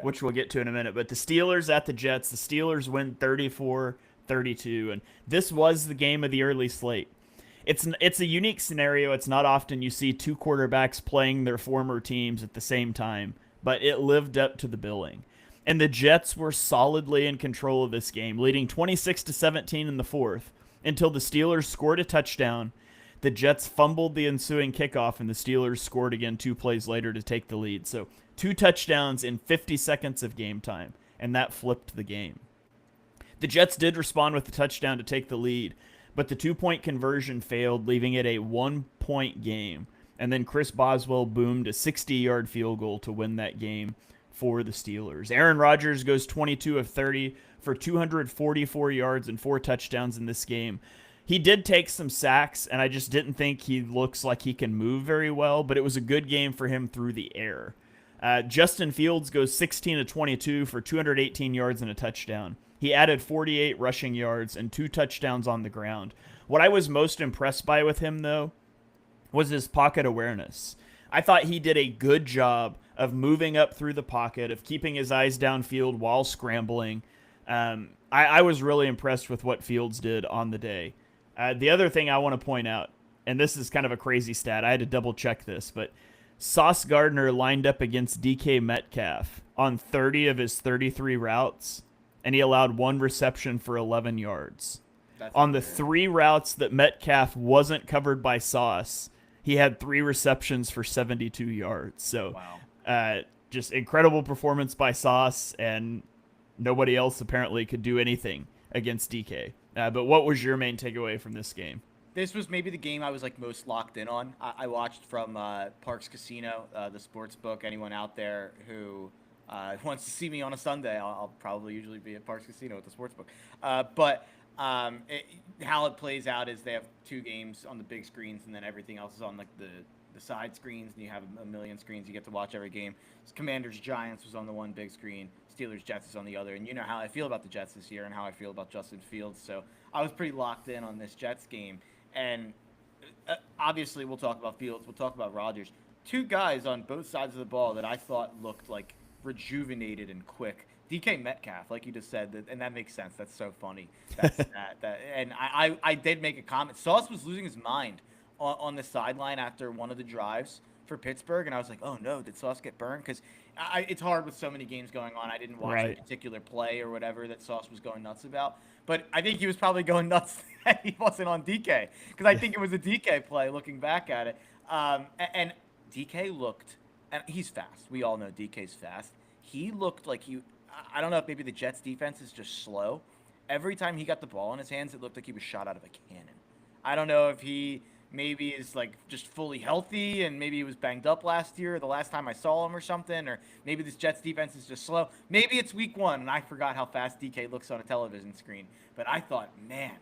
Which we'll get to in a minute. But the Steelers at the Jets, the Steelers win 34-32, and this was the game of the early slate. It's a unique scenario. It's not often you see 2 quarterbacks playing their former teams at the same time, but it lived up to the billing. And the Jets were solidly in control of this game, leading 26-17 in the 4th until the Steelers scored a touchdown. The Jets fumbled the ensuing kickoff, and the Steelers scored again 2 plays later to take the lead. So 2 touchdowns in 50 seconds of game time, and that flipped the game. The Jets did respond with a touchdown to take the lead, but the 2-point conversion failed, leaving it a 1-point game. And then Chris Boswell boomed a 60-yard field goal to win that game for the Steelers. Aaron Rodgers goes 22 of 30 for 244 yards and 4 touchdowns in this game. He did take some sacks, and I just didn't think he looks like he can move very well, but it was a good game for him through the air. Justin Fields goes 16 of 22 for 218 yards and a touchdown. He added 48 rushing yards and 2 touchdowns on the ground. What I was most impressed by with him, though, was his pocket awareness. I thought he did a good job of moving up through the pocket, of keeping his eyes downfield while scrambling. I was really impressed with what Fields did on the day. The other thing I want to point out, and this is kind of a crazy stat, I had to double check this, but Sauce Gardner lined up against DK Metcalf on 30 of his 33 routes, and he allowed 1 reception for 11 yards. On the 3 routes that Metcalf wasn't covered by Sauce, he had 3 receptions for 72 yards. So just incredible performance by Sauce, and nobody else apparently could do anything against DK. But what was your main takeaway from this game? This was maybe the game I was most locked in on. I watched from Parx Casino, the sports book. Anyone out there who wants to see me on a Sunday, I'll probably usually be at Parx Casino at the sports book. But how it plays out is they have 2 games on the big screens, and then everything else is on the side screens, and you have a million screens. You get to watch every game. Commanders Giants was on the one big screen. Steelers Jets is on the other, and you know how I feel about the Jets this year and how I feel about Justin Fields. So I was pretty locked in on this Jets game. And obviously, we'll talk about Fields. We'll talk about Rodgers. 2 guys on both sides of the ball that I thought looked rejuvenated and quick. DK Metcalf, like you just said, and that makes sense. That's so funny. That's and I did make a comment. Sauce was losing his mind on the sideline after one of the drives for Pittsburgh, and I was like, oh no, did Sauce get burned? Because it's hard with so many games going on. I didn't watch a particular play or whatever that Sauce was going nuts about. But I think he was probably going nuts that he wasn't on DK, because I think it was a DK play looking back at it. And DK looked, and he's fast. We all know DK's fast. He looked like I don't know if maybe the Jets defense is just slow. Every time he got the ball in his hands, it looked like he was shot out of a cannon. I don't know if he maybe is just fully healthy, and maybe he was banged up last year or the last time I saw him or something, or maybe this Jets defense is just slow. Maybe it's week 1 and I forgot how fast DK looks on a television screen. But I thought, man,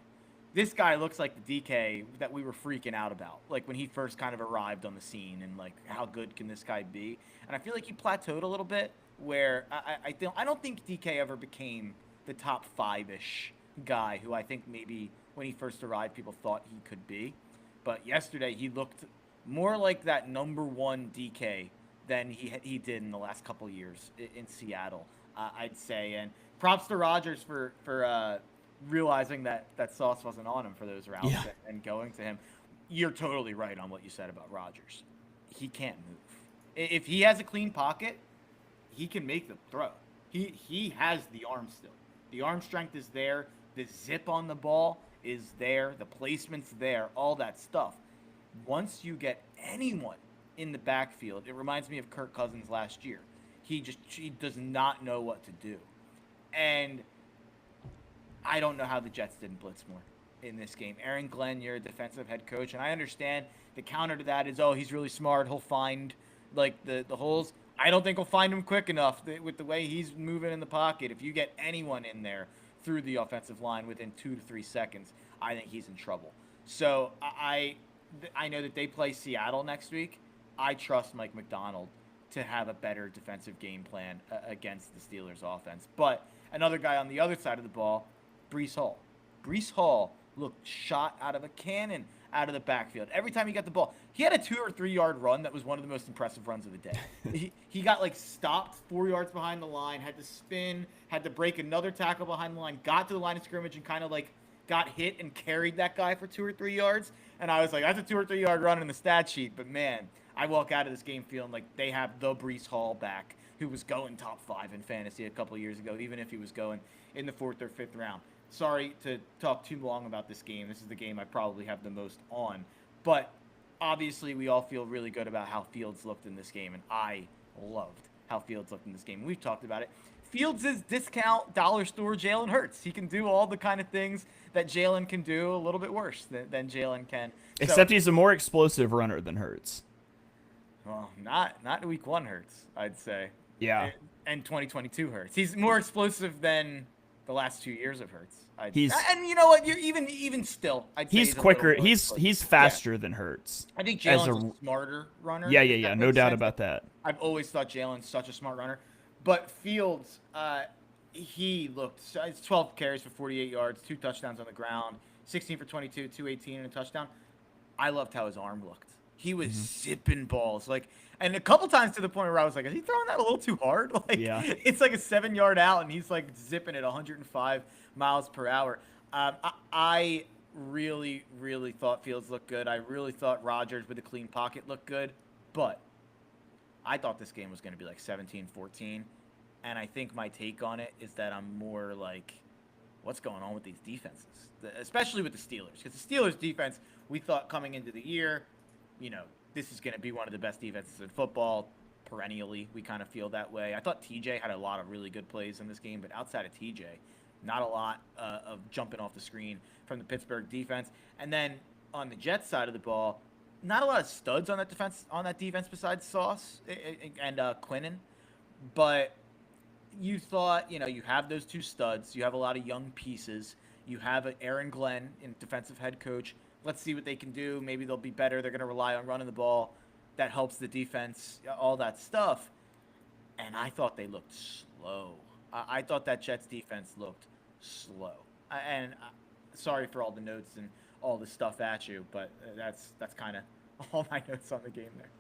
this guy looks like the DK that we were freaking out about, like when he first kind of arrived on the scene, and like how good can this guy be? And I feel like he plateaued a little bit, where I don't think DK ever became the top 5-ish guy who I think maybe when he first arrived people thought he could be. But yesterday he looked more like that number 1 DK than he did in the last couple years in Seattle, I'd say. And props to Rodgers for realizing that Sauce wasn't on him for those routes and going to him. You're totally right on what you said about Rodgers. He can't move. If he has a clean pocket, he can make the throw. He has the arm still. The arm strength is there. The zip on the ball is there. The placement's there. All that stuff. Once you get anyone in the backfield, it reminds me of Kirk Cousins last year. He does not know what to do. And I don't know how the Jets didn't blitz more in this game. Aaron Glenn, you're a defensive head coach, and I understand the counter to that is, oh, he's really smart. He'll find like the holes. I don't think he'll find them quick enough with the way he's moving in the pocket. If you get anyone in there through the offensive line within 2 to 3 seconds, I think he's in trouble. So I know that they play Seattle next week. I trust Mike Macdonald to have a better defensive game plan against the Steelers offense. But another guy on the other side of the ball, Breece Hall. Breece Hall looked shot out of a cannon out of the backfield. Every time he got the ball, he had a 2 or 3 yard run that was one of the most impressive runs of the day. he got like stopped 4 yards behind the line, had to spin, had to break another tackle behind the line, got to the line of scrimmage and kind of like got hit and carried that guy for 2 or 3 yards. And I was like, that's a 2 or 3 yard run in the stat sheet. But man, I walk out of this game feeling like they have the Breece Hall back, who was going top 5 in fantasy a couple of years ago, even if he was going in the 4th or 5th round. Sorry to talk too long about this game. This is the game I probably have the most on. But obviously we all feel really good about how Fields looked in this game, and I loved how Fields looked in this game. We've talked about it. Fields is discount dollar store Jalen Hurts. He can do all the kind of things that Jalen can do, a little bit worse than Jalen can. Except he's a more explosive runner than Hurts. Well, not week 1 Hurts, I'd say. Yeah. And 2022 Hurts. He's more explosive than the last 2 years of Hurts. And you know what? You're even still. I'd say he's quicker. He's faster than Hurts. I think Jalen's a smarter runner. Yeah. No doubt about that. I've always thought Jalen's such a smart runner, but Fields, he looked. It's 12 carries for 48 yards, 2 touchdowns on the ground, 16 for 22, 218 and a touchdown. I loved how his arm looked. He was zipping balls, and a couple times to the point where I was like, is he throwing that a little too hard? It's like a 7 yard out, and he's like zipping at 105 miles per hour. I really, really thought Fields looked good. I really thought Rodgers with a clean pocket looked good, but I thought this game was going to be like 17-14, and I think my take on it is that I'm more like, what's going on with these defenses, especially with the Steelers? Because the Steelers defense, we thought coming into the year, this is going to be one of the best defenses in football perennially. We kind of feel that way. I thought TJ had a lot of really good plays in this game, but outside of TJ, not a lot of jumping off the screen from the Pittsburgh defense. And then on the Jets side of the ball, not a lot of studs on that defense besides Sauce and Quinnen. But you thought, you have those 2 studs. You have a lot of young pieces. You have Aaron Glenn, defensive head coach. Let's see what they can do. Maybe they'll be better. They're going to rely on running the ball. That helps the defense, all that stuff. And I thought they looked slow. I thought that Jets defense looked slow. And sorry for all the notes and all the stuff at you, but that's kind of all my notes on the game there.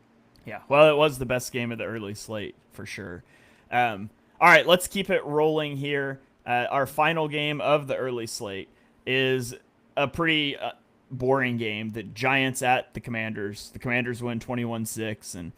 Yeah, well, it was the best game of the early slate for sure. All right, let's keep it rolling here. Our final game of the early slate is a pretty boring game. The Giants at the Commanders. The Commanders win 21-6, and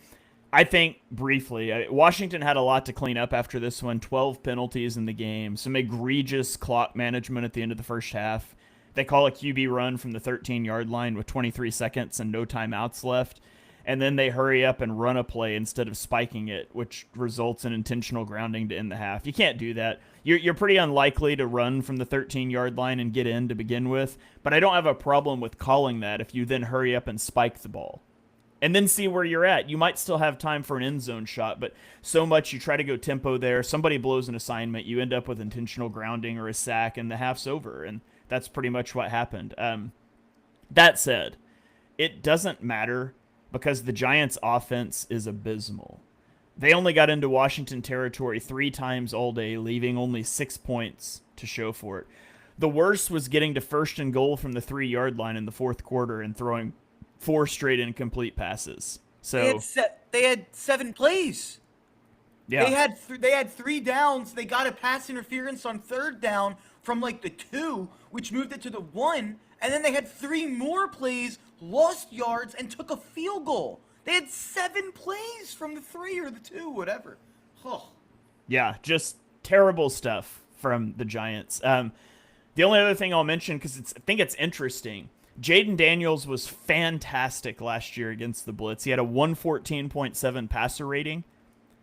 I think briefly, Washington had a lot to clean up after this one. 12 penalties in the game, some egregious clock management at the end of the first half. They call a QB run from the 13-yard line with 23 seconds and no timeouts left, and then they hurry up and run a play instead of spiking it, which results in intentional grounding to end the half. You can't do that. You're pretty unlikely to run from the 13-yard line and get in to begin with, but I don't have a problem with calling that if you then hurry up and spike the ball. And then see where you're at. You might still have time for an end zone shot, but so much you try to go tempo there. Somebody blows an assignment. You end up with intentional grounding or a sack, and the half's over. And that's pretty much what happened. That said, it doesn't matter because the Giants' offense is abysmal. They only got into Washington territory 3 times all day, leaving only 6 points to show for it. The worst was getting to 1st and goal from the 3-yard line in the fourth quarter and throwing 4 straight incomplete passes. So they had 7 plays. yeah, They had 3 downs. They got a pass interference on 3rd down from like the 2, which moved it to the 1, and then they had 3 more plays, lost yards, and took a field goal. They had 7 plays from the 3 or the 2, whatever. Oh. yeah, just terrible stuff from the Giants. The only other thing I'll mention, because I think it's interesting, Jaden Daniels was fantastic last year against the blitz. He had a 114.7 passer rating.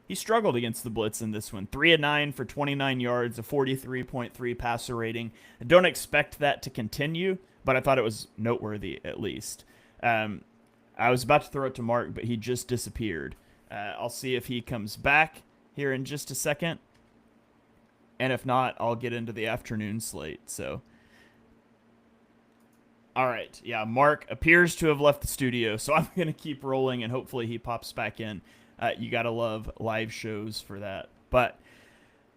He struggled against the blitz in this one. 3 of 9 for 29 yards, a 43.3 passer rating. I don't expect that to continue, but I thought it was noteworthy at least. I was about to throw it to Mark, but he just disappeared. I'll see if he comes back here in just a second. And if not, I'll get into the afternoon slate. So, all right. Yeah, Mark appears to have left the studio, so I'm going to keep rolling, and hopefully he pops back in. You got to love live shows for that. But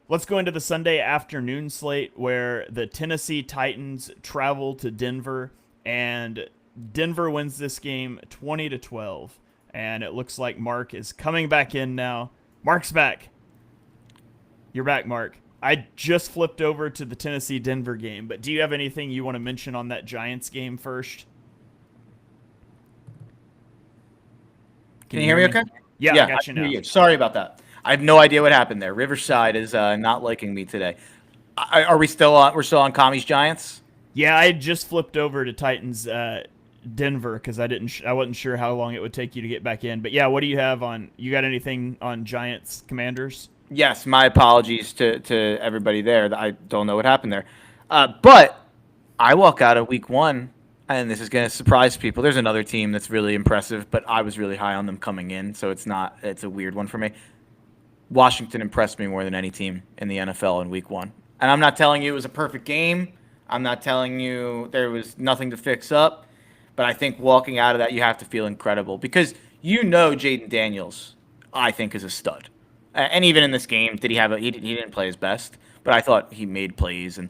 let's go into the Sunday afternoon slate where the Tennessee Titans travel to Denver, and Denver wins this game 20-12. And it looks like Mark is coming back in now. Mark's back. You're back, Mark. I just flipped over to the Tennessee-Denver game, but do you have anything you want to mention on that Giants game first? Can you hear me okay? Yeah, I got you I now. hear you. Sorry about that. I have no idea what happened there. Riverside is not liking me today. Are we still on? We're still on Commies Giants? Yeah, I just flipped over to Titans Denver because I wasn't sure how long it would take you to get back in. But yeah, what do you have on? You got anything on Giants Commanders? Yes, my apologies to everybody there. I don't know what happened there. But I walk out of week 1, and this is going to surprise people. There's another team that's really impressive, but I was really high on them coming in, so it's a weird one for me. Washington impressed me more than any team in the NFL in week 1. And I'm not telling you it was a perfect game. I'm not telling you there was nothing to fix up. But I think walking out of that, you have to feel incredible because Jaden Daniels, I think, is a stud. And even in this game, he didn't play his best, but I thought he made plays. And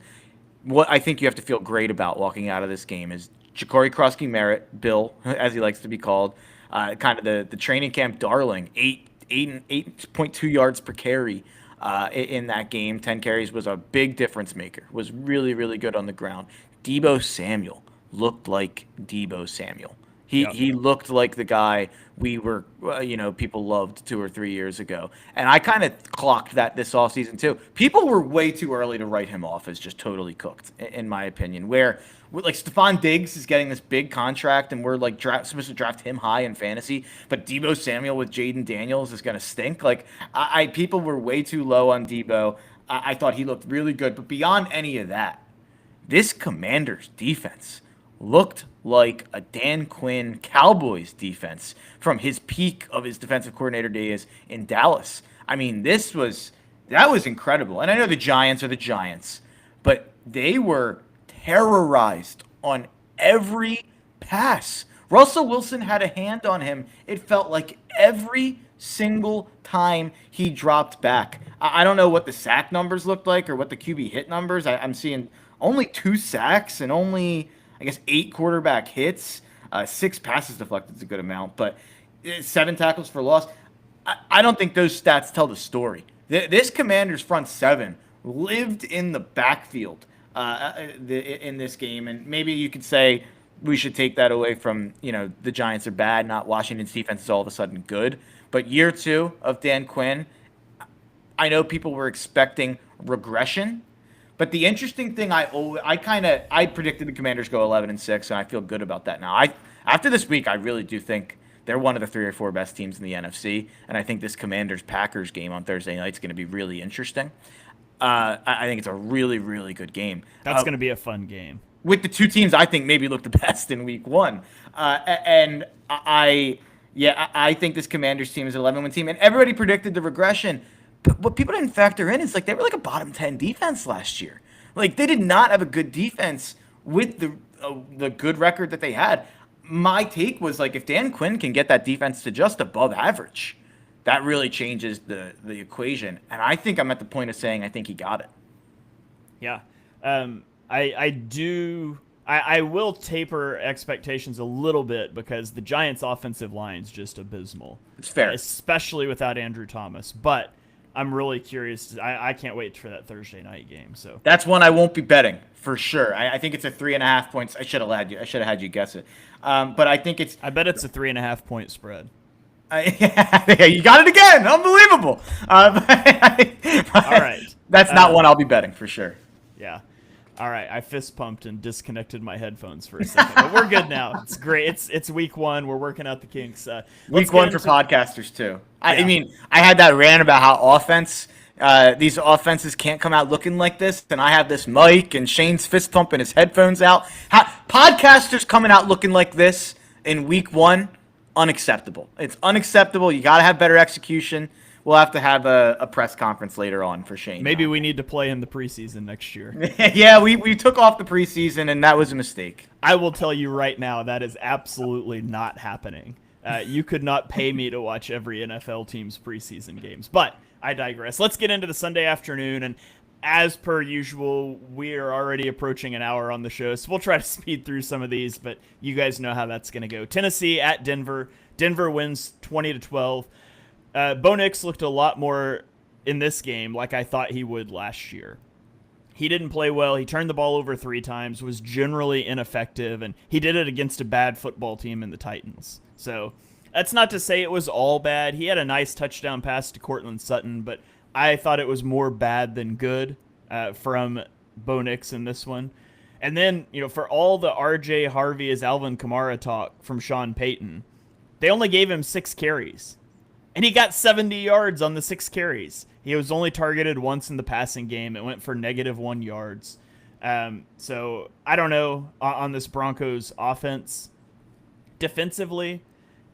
what I think you have to feel great about walking out of this game is Ja'Cory Krosky-Merritt, Bill, as he likes to be called, kind of the training camp darling, 8.2 yards per carry in that game. 10 carries was a big difference maker, was really, really good on the ground. Deebo Samuel looked like Deebo Samuel. He looked like the guy we were, people loved 2 or 3 years ago. And I kind of clocked that this offseason too. People were way too early to write him off as just totally cooked, in my opinion. Where, like, Stephon Diggs is getting this big contract and we're, like, supposed to draft him high in fantasy, but Deebo Samuel with Jaden Daniels is going to stink. Like, people were way too low on Deebo. I thought he looked really good. But beyond any of that, this Commanders defense looked like a Dan Quinn Cowboys defense from his peak of his defensive coordinator days in Dallas. I mean, that was incredible. And I know the Giants are the Giants, but they were terrorized on every pass. Russell Wilson had a hand on him. It felt like every single time he dropped back. I don't know what the sack numbers looked like or what the QB hit numbers. I'm seeing only 2 sacks and only, I guess, 8 quarterback hits. 6 passes deflected is a good amount, but 7 tackles for loss. I don't think those stats tell the story. This Commanders front 7 lived in the backfield in this game, and maybe you could say we should take that away from, the Giants are bad, not Washington's defense is all of a sudden good. But year 2 of Dan Quinn, I know people were expecting regression. But the interesting thing, I predicted the Commanders go 11-6, and I feel good about that now. After this week, I really do think they're one of the 3 or 4 best teams in the NFC, and I think this Commanders-Packers game on Thursday night is going to be really interesting. I think it's a really, really good game. That's going to be a fun game. With the 2 teams I think maybe look the best in week 1. And I think this Commanders team is an 11-win team, and everybody predicted the regression. But what people didn't factor in is, like, they were like a bottom 10 defense last year. Like, they did not have a good defense with the good record that they had. My take was like if Dan Quinn can get that defense to just above average, that really changes the equation. And I think I'm at the point of saying I think he got it. Yeah. I do. I will taper expectations a little bit because the Giants' offensive line is just abysmal. It's fair. Especially without Andrew Thomas. But I'm really curious. I can't wait for that Thursday night game. So That's one I won't be betting for sure. I think it's a 3.5 points. I should have had you guess it. But I think it's. I bet it's a 3.5 point spread. You got it again. Unbelievable. All right. That's not one I'll be betting for sure. Yeah. All right. I fist pumped and disconnected my headphones for a second, but we're good now. It's great. It's week 1. We're working out the kinks. Week 1 for podcasters too. I mean, I had that rant about how these offenses can't come out looking like this, and I have this mic and Shane's fist pumping his headphones out. Podcasters coming out looking like this in week 1, unacceptable. It's unacceptable. You got to have better execution. We'll have to have a press conference later on for Shane. Maybe we need to play in the preseason next year. Yeah, we took off the preseason, and that was a mistake. I will tell you right now, that is absolutely not happening. You could not pay me to watch every NFL team's preseason games. But I digress. Let's get into the Sunday afternoon. And as per usual, we are already approaching an hour on the show, so we'll try to speed through some of these, but you guys know how that's going to go. Tennessee at Denver. Denver wins 20-12. Bo Nix looked a lot more in this game like I thought he would last year. He didn't play well. He turned the ball over 3 times, was generally ineffective, and he did it against a bad football team in the Titans. So that's not to say it was all bad. He had a nice touchdown pass to Cortland Sutton, but I thought it was more bad than good from Bo Nix in this one. And then, for all the R.J. Harvey as Alvin Kamara talk from Sean Payton, they only gave him 6 carries. And he got 70 yards on the 6 carries. He was only targeted once in the passing game. It went for -1 yards. So I don't know on this Broncos offense. Defensively,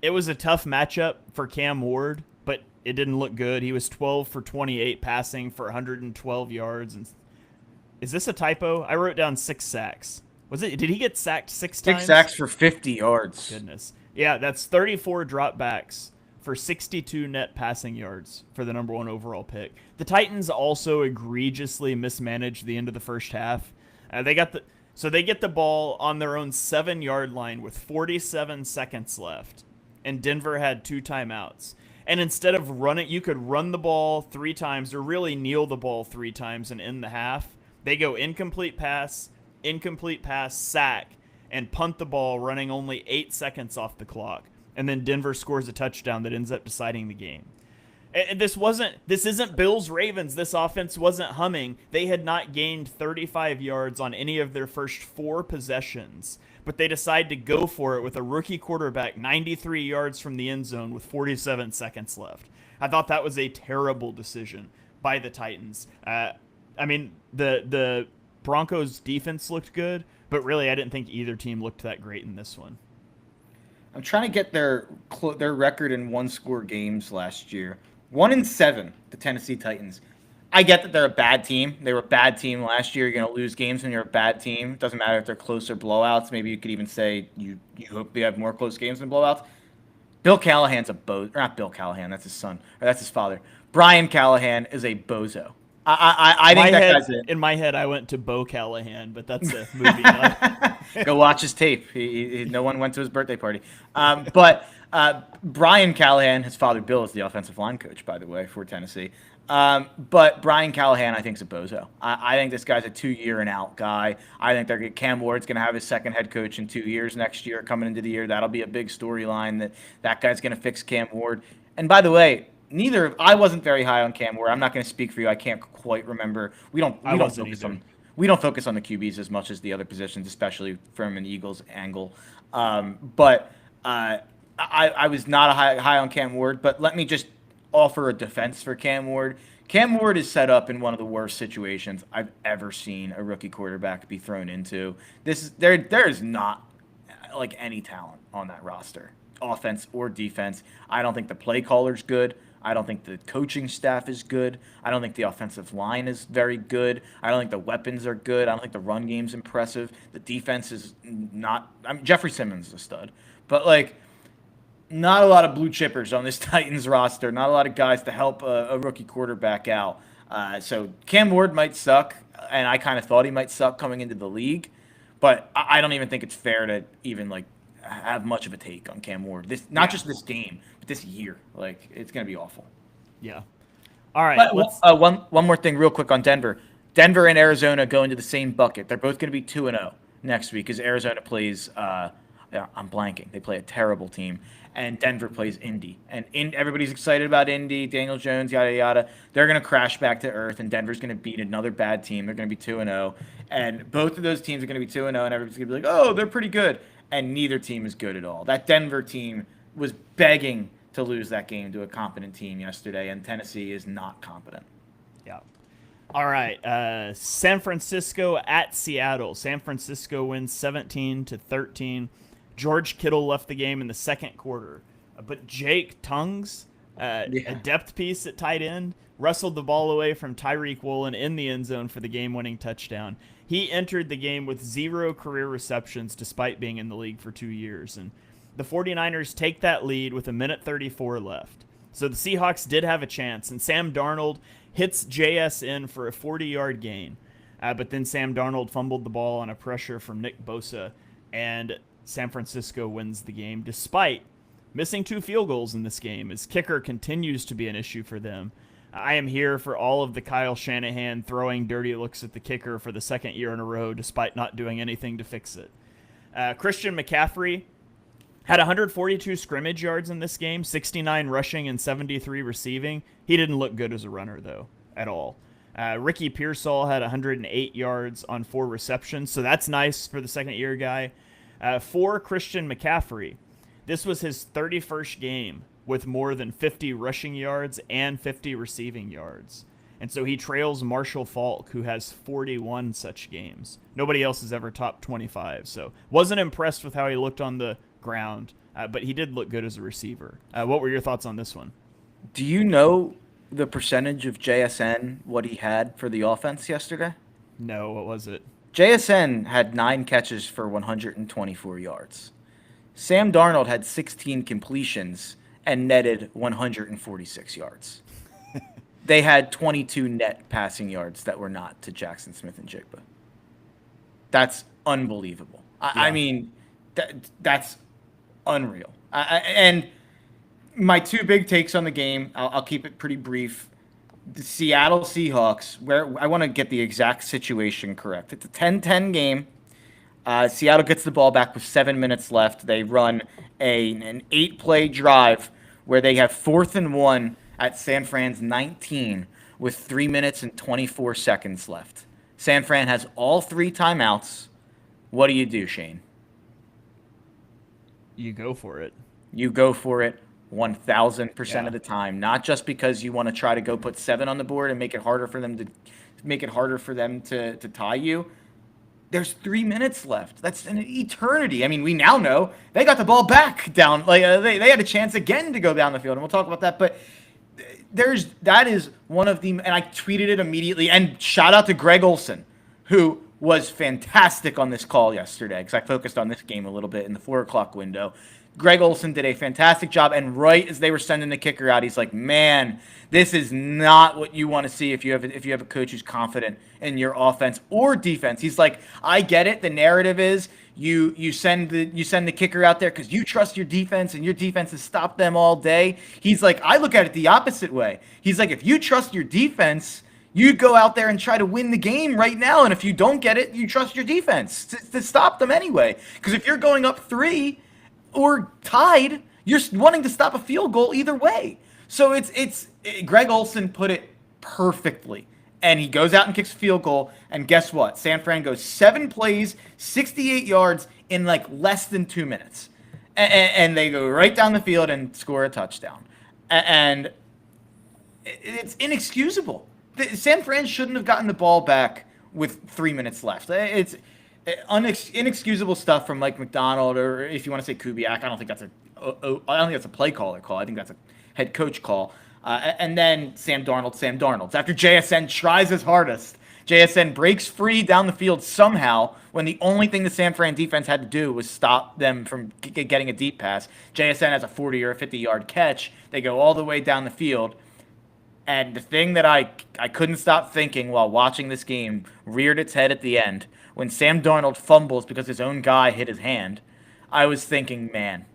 it was a tough matchup for Cam Ward, but it didn't look good. He was 12 for 28 passing for 112 yards. And is this a typo? I wrote down 6 sacks. Did he get sacked 6 times? 6 sacks for 50 yards. Goodness. Yeah, that's 34 dropbacks for 62 net passing yards for the number 1 overall pick. The Titans also egregiously mismanaged the end of the first half. They get the ball on their own 7-yard line with 47 seconds left, and Denver had 2 timeouts. And instead of you could run the ball 3 times or really kneel the ball 3 times and end the half. They go incomplete pass, sack, and punt the ball running only 8 seconds off the clock. And then Denver scores a touchdown that ends up deciding the game. And this isn't Bills Ravens. This offense wasn't humming. They had not gained 35 yards on any of their first 4 possessions, but they decide to go for it with a rookie quarterback 93 yards from the end zone with 47 seconds left. I thought that was a terrible decision by the Titans. I mean, the Broncos defense looked good, but really I didn't think either team looked that great in this one. I'm trying to get their record in 1-score games last year. 1-7, the Tennessee Titans. I get that they're a bad team. They were a bad team last year. You're going to lose games when you're a bad team. It doesn't matter if they're close or blowouts. Maybe you could even say you hope they have more close games than blowouts. Bill Callahan's a bozo. Or not Bill Callahan. That's his son. Or that's his father. Brian Callahan is a bozo. I think that guy's it. In my head, I went to Bo Callahan, but that's a movie. Go watch his tape. No one went to his birthday party. But Brian Callahan, his father Bill, is the offensive line coach, by the way, for Tennessee. But Brian Callahan, I think, is a bozo. I think this guy's a 2-year-and-out guy. I think Cam Ward's going to have his second head coach in 2 years next year coming into the year. That'll be a big storyline that guy's going to fix Cam Ward. And by the way, I wasn't very high on Cam Ward. I'm not going to speak for you. I can't quite remember. We don't focus on the QBs as much as the other positions, especially from an Eagles angle. But I was not high on Cam Ward. But let me just offer a defense for Cam Ward. Cam Ward is set up in one of the worst situations I've ever seen a rookie quarterback be thrown into. There is not like any talent on that roster, offense or defense. I don't think the play caller's good. I don't think the coaching staff is good. I don't think the offensive line is very good. I don't think the weapons are good. I don't think the run game's impressive. The defense is not. I mean, Jeffrey Simmons is a stud, but like, not a lot of blue chippers on this Titans roster. Not a lot of guys to help a rookie quarterback out. So Cam Ward might suck, and I kind of thought he might suck coming into the league, but I don't even think it's fair to even like have much of a take on Cam Ward. Not just this game, but this year. Like, it's gonna be awful. Yeah. All right. But, one more thing, real quick on Denver. Denver and Arizona go into the same bucket. They're both gonna be 2-0 next week because Arizona plays. I'm blanking. They play a terrible team, and Denver plays Indy. And everybody's excited about Indy, Daniel Jones, yada yada. They're gonna crash back to earth, and Denver's gonna beat another bad team. They're gonna be 2-0, and both of those teams are gonna be 2-0, and everybody's gonna be like, oh, they're pretty good. And neither team is good at all. That Denver team was begging to lose that game to a competent team yesterday, and Tennessee is not competent. Yeah. All right. San Francisco at Seattle. San Francisco wins 17-13. George Kittle left the game in the second quarter, but Jake Tongues, a depth piece at tight end, wrestled the ball away from Tyreek Woolen in the end zone for the game-winning touchdown. He entered the game with 0 career receptions despite being in the league for 2 years. And the 49ers take that lead with 1:34 left. So the Seahawks did have a chance, and Sam Darnold hits JSN for a 40-yard gain. But then Sam Darnold fumbled the ball on a pressure from Nick Bosa, and San Francisco wins the game despite missing 2 field goals in this game, as kicker continues to be an issue for them. I am here for all of the Kyle Shanahan throwing dirty looks at the kicker for the second year in a row, despite not doing anything to fix it. Christian McCaffrey had 142 scrimmage yards in this game, 69 rushing and 73 receiving. He didn't look good as a runner, though, at all. Ricky Pearsall had 108 yards on 4 receptions, so that's nice for the second-year guy. For Christian McCaffrey, this was his 31st game with more than 50 rushing yards and 50 receiving yards. And so he trails Marshall Faulk, who has 41 such games. Nobody else has ever topped 25. So wasn't impressed with how he looked on the ground, but he did look good as a receiver. What were your thoughts on this one? Do you know the percentage of JSN, what he had for the offense yesterday? No, what was it? JSN had 9 catches for 124 yards. Sam Darnold had 16 completions and netted 146 yards. They had 22 net passing yards that were not to Jackson Smith and Jigba. That's unbelievable. I mean, that's unreal. And my 2 big takes on the game, I'll keep it pretty brief. The Seattle Seahawks, where I want to get the exact situation correct. It's a 10-10 game. Seattle gets the ball back with 7 minutes left. They run an 8-play drive where they have 4th and 1 at San Fran's 19 with 3 minutes and 24 seconds left. San Fran has all 3 timeouts. What do you do, Shane? You go for it. You go for it 1,000% of the time, not just because you want to try to go put 7 on the board and make it harder for them to tie you. There's 3 minutes left. That's an eternity. I mean, we now know they got the ball back down. Like they had a chance again to go down the field, and we'll talk about that. But that is one of the, and I tweeted it immediately. And shout out to Greg Olson, who was fantastic on this call yesterday, because I focused on this game a little bit in the 4:00 window. Greg Olson did a fantastic job, and right as they were sending the kicker out, he's like, "Man, this is not what you want to see if you have a coach who's confident in your offense or defense." He's like, "I get it. The narrative is you send the kicker out there because you trust your defense, and your defense has stopped them all day." He's like, "I look at it the opposite way." He's like, "If you trust your defense, you go out there and try to win the game right now, and if you don't get it, you trust your defense to stop them anyway. Because if you're going up 3 or tied, you're wanting to stop a field goal either way." So it's Greg Olson put it perfectly. And he goes out and kicks a field goal, and guess what? San Fran goes 7 plays, 68 yards in like less than 2 minutes. And they go right down the field and score a touchdown. And it's inexcusable. San Fran shouldn't have gotten the ball back with 3 minutes left. It's inexcusable stuff from Mike McDonald, or if you want to say Kubiak. I don't think that's a play caller call. I think that's a head coach call. And then Sam Darnold. After JSN tries his hardest, JSN breaks free down the field somehow when the only thing the San Fran defense had to do was stop them from getting a deep pass. JSN has a 40 or a 50-yard catch. They go all the way down the field. And the thing that I couldn't stop thinking while watching this game reared its head at the end when Sam Darnold fumbles because his own guy hit his hand. I was thinking, man,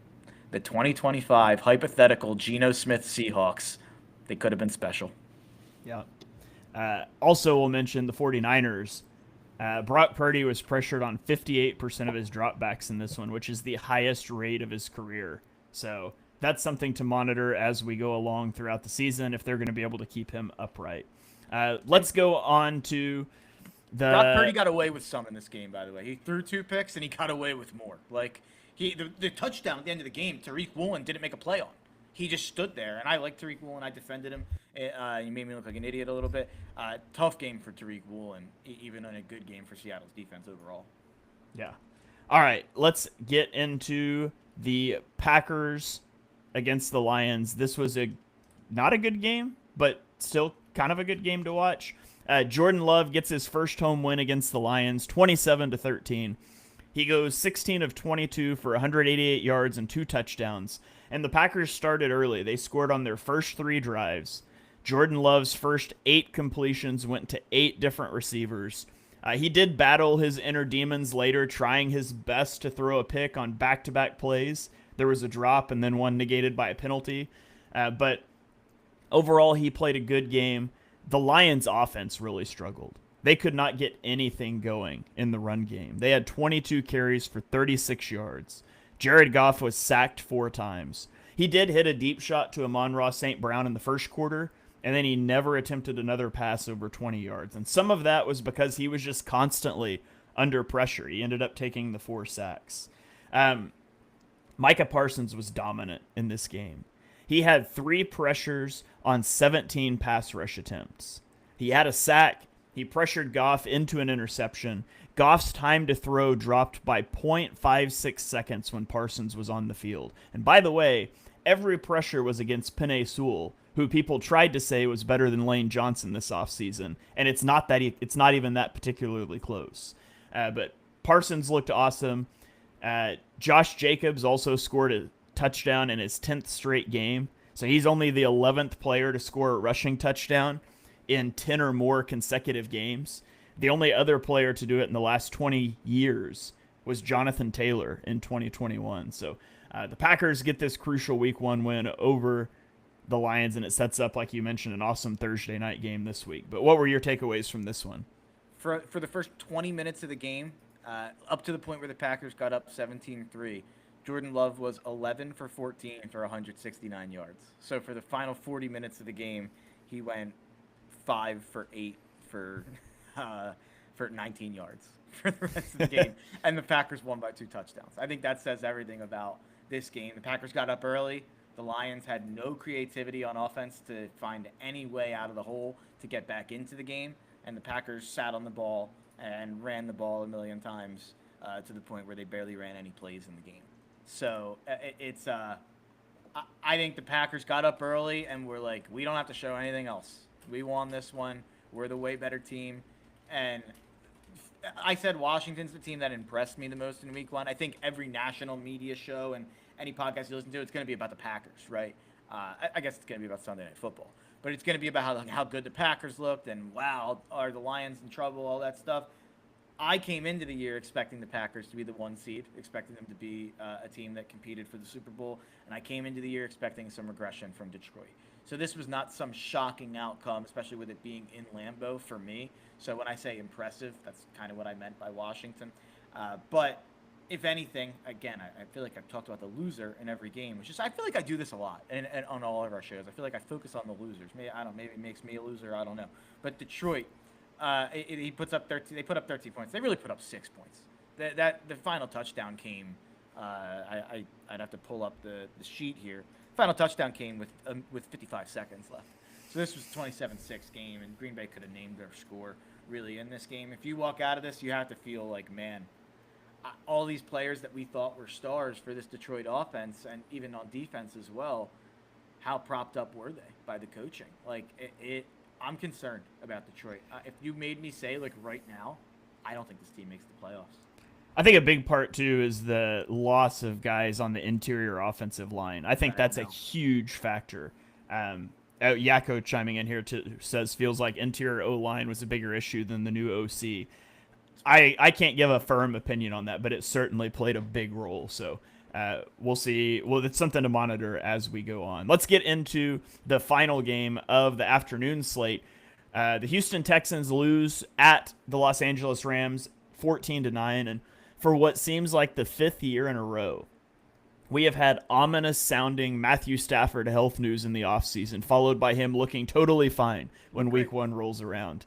the 2025 hypothetical Geno Smith Seahawks, they could have been special. Yeah. Also, we'll mention the 49ers. Brock Purdy was pressured on 58% of his dropbacks in this one, which is the highest rate of his career. So that's something to monitor as we go along throughout the season if they're going to be able to keep him upright. Let's go on to the... Brock Purdy got away with some in this game, by the way. He threw 2 picks, and he got away with more. Like, the touchdown at the end of the game, Tariq Woolen didn't make a play on. He just stood there, and I like Tariq Woolen. I defended him. He made me look like an idiot a little bit. Tough game for Tariq Woolen, even in a good game for Seattle's defense overall. Yeah. All right, let's get into the Packers against the Lions. This was not a good game, but still kind of a good game to watch. Jordan Love gets his first home win against the Lions, 27-13. He goes 16 of 22 for 188 yards and 2 touchdowns. And the Packers started early. They scored on their first 3 drives. Jordan Love's first 8 completions went to 8 different receivers. He did battle his inner demons later, trying his best to throw a pick on back-to-back plays. There was a drop and then one negated by a penalty. But overall, he played a good game. The Lions' offense really struggled. They could not get anything going in the run game. They had 22 carries for 36 yards. Jared Goff was sacked 4 times. He did hit a deep shot to Amon-Ra St. Brown in the first quarter, and then he never attempted another pass over 20 yards. And some of that was because he was just constantly under pressure. He ended up taking the 4 sacks. Micah Parsons was dominant in this game. He had 3 pressures on 17 pass rush attempts. He had a sack. He pressured Goff into an interception. Goff's time to throw dropped by 0.56 seconds when Parsons was on the field. And by the way, every pressure was against Penei Sewell, who people tried to say was better than Lane Johnson this offseason. And it's not even that particularly close. But Parsons looked awesome. Josh Jacobs also scored a touchdown in his 10th straight game. So he's only the 11th player to score a rushing touchdown in 10 or more consecutive games. The only other player to do it in the last 20 years was Jonathan Taylor in 2021. So the Packers get this crucial Week 1 win over the Lions, and it sets up, like you mentioned, an awesome Thursday night game this week. But what were your takeaways from this one? For the first 20 minutes of the game, up to the point where the Packers got up 17-3, Jordan Love was 11 for 14 for 169 yards. So for the final 40 minutes of the game, he went 5 for 8 for 19 yards for the rest of the game, and the Packers won by 2 touchdowns. I think that says everything about this game. The Packers got up early. The Lions had no creativity on offense to find any way out of the hole to get back into the game, and the Packers sat on the ball and ran the ball a million times to the point where they barely ran any plays in the game. So I think the Packers got up early and were like, we don't have to show anything else. We won this one. We're the way better team. And I said Washington's the team that impressed me the most in Week 1. I think every national media show and any podcast you listen to, it's going to be about the Packers, right? I guess it's going to be about Sunday Night Football. But it's going to be about how good the Packers looked and, wow, are the Lions in trouble, all that stuff. I came into the year expecting the Packers to be the 1 seed, expecting them to be a team that competed for the Super Bowl, and I came into the year expecting some regression from Detroit. So this was not some shocking outcome, especially with it being in Lambeau for me. So when I say impressive, that's kind of what I meant by Washington. But if anything, again, I feel like I've talked about the loser in every game, which is I feel like I do this a lot and on all of our shows. I feel like I focus on the losers. Maybe it makes me a loser. I don't know. But Detroit. They put up 13 points. They really put up 6 points. The final touchdown came. I'd have to pull up the sheet here. Final touchdown came with 55 seconds left. So this was a 27-6 game, and Green Bay could have named their score really in this game. If you walk out of this, you have to feel like, man, all these players that we thought were stars for this Detroit offense and even on defense as well, how propped up were they by the coaching? Like I'm concerned about Detroit. If you made me say like right now, I don't think this team makes the playoffs. I think a big part too is the loss of guys on the interior offensive line. I think that's a huge factor. Yako chiming in here says feels like interior O line was a bigger issue than the new OC. I can't give a firm opinion on that, but it certainly played a big role. So we'll see. Well, it's something to monitor as we go on. Let's get into the final game of the afternoon slate. The Houston Texans lose at the Los Angeles Rams 14-9, and for what seems like the 5th year in a row, we have had ominous-sounding Matthew Stafford health news in the offseason, followed by him looking totally fine when Week 1 rolls around.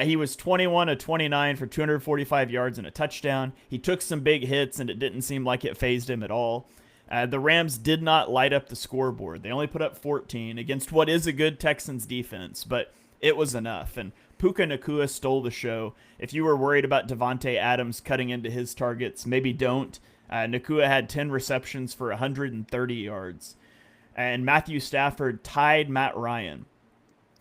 He was 21 of 29 for 245 yards and a touchdown. He took some big hits, and it didn't seem like it fazed him at all. The Rams did not light up the scoreboard. They only put up 14 against what is a good Texans defense, but it was enough. And Puka Nacua stole the show. If you were worried about Devontae Adams cutting into his targets, maybe don't. Nacua had 10 receptions for 130 yards. And Matthew Stafford tied Matt Ryan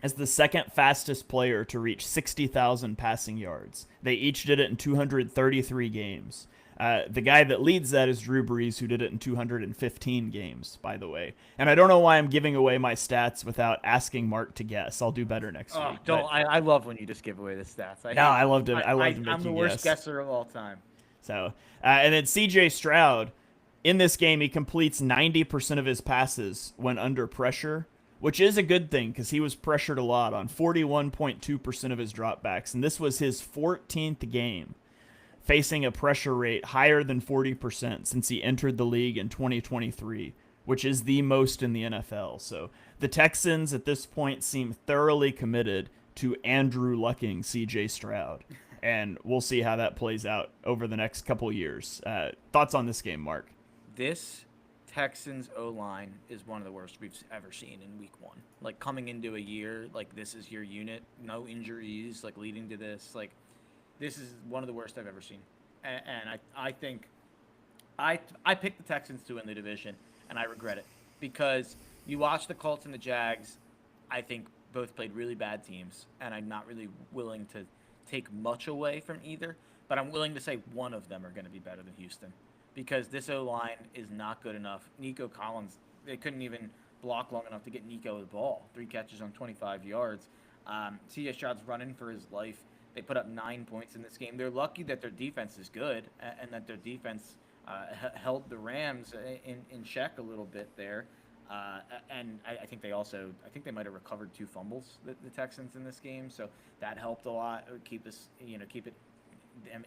as the second fastest player to reach 60,000 passing yards. They each did it in 233 games. The guy that leads that is Drew Brees, who did it in 215 games, by the way. And I don't know why I'm giving away my stats without asking Mark to guess. I'll do better next week. I love when you just give away the stats. I loved it. I loved I'm the worst guesser of all time. So, and then C.J. Stroud, in this game, he completes 90% of his passes when under pressure, which is a good thing because he was pressured a lot on 41.2% of his dropbacks. And this was his 14th game facing a pressure rate higher than 40% since he entered the league in 2023, which is the most in the NFL. So the Texans at this point seem thoroughly committed to Andrew Lucking C.J. Stroud. And we'll see how that plays out over the next couple years. Thoughts on this game, Mark? This Texans O-line is one of the worst we've ever seen in Week 1. Like, coming into a year, like, this is your unit, no injuries, like, leading to this. Like, this is one of the worst I've ever seen. And I think I picked the Texans to win the division, and I regret it. Because you watch the Colts and the Jags, I think both played really bad teams, and I'm not really willing to take much away from either, but I'm willing to say one of them are going to be better than Houston because this O-line is not good enough. Nico Collins, they couldn't even block long enough to get Nico the ball. 3 catches on 25 yards. C.J. Stroud's running for his life. They put up 9 points in this game. They're lucky that their defense is good and that their defense held the Rams in check a little bit there. And I think they might have recovered 2 fumbles, the Texans, in this game, so that helped a lot. Keep it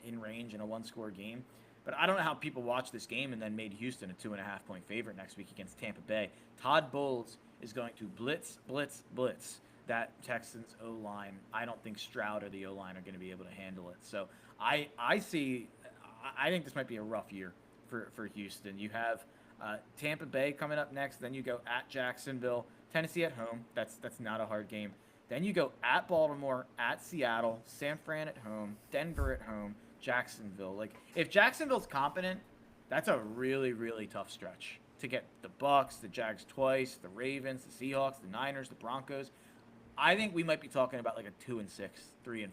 in range in a 1-score game. But I don't know how people watched this game and then made Houston a 2.5-point favorite next week against Tampa Bay. Todd Bowles is going to blitz that Texans O-line. I don't think Stroud or the O-line are going to be able to handle it. So I think this might be a rough year for Houston. You have Tampa Bay coming up next. Then you go at Jacksonville, Tennessee at home. That's not a hard game. Then you go at Baltimore, at Seattle, San Fran at home, Denver at home, Jacksonville. Like, if Jacksonville's competent, that's a really, really tough stretch to get the Bucs, the Jags twice, the Ravens, the Seahawks, the Niners, the Broncos. I think we might be talking about like a 2-6, 3-5,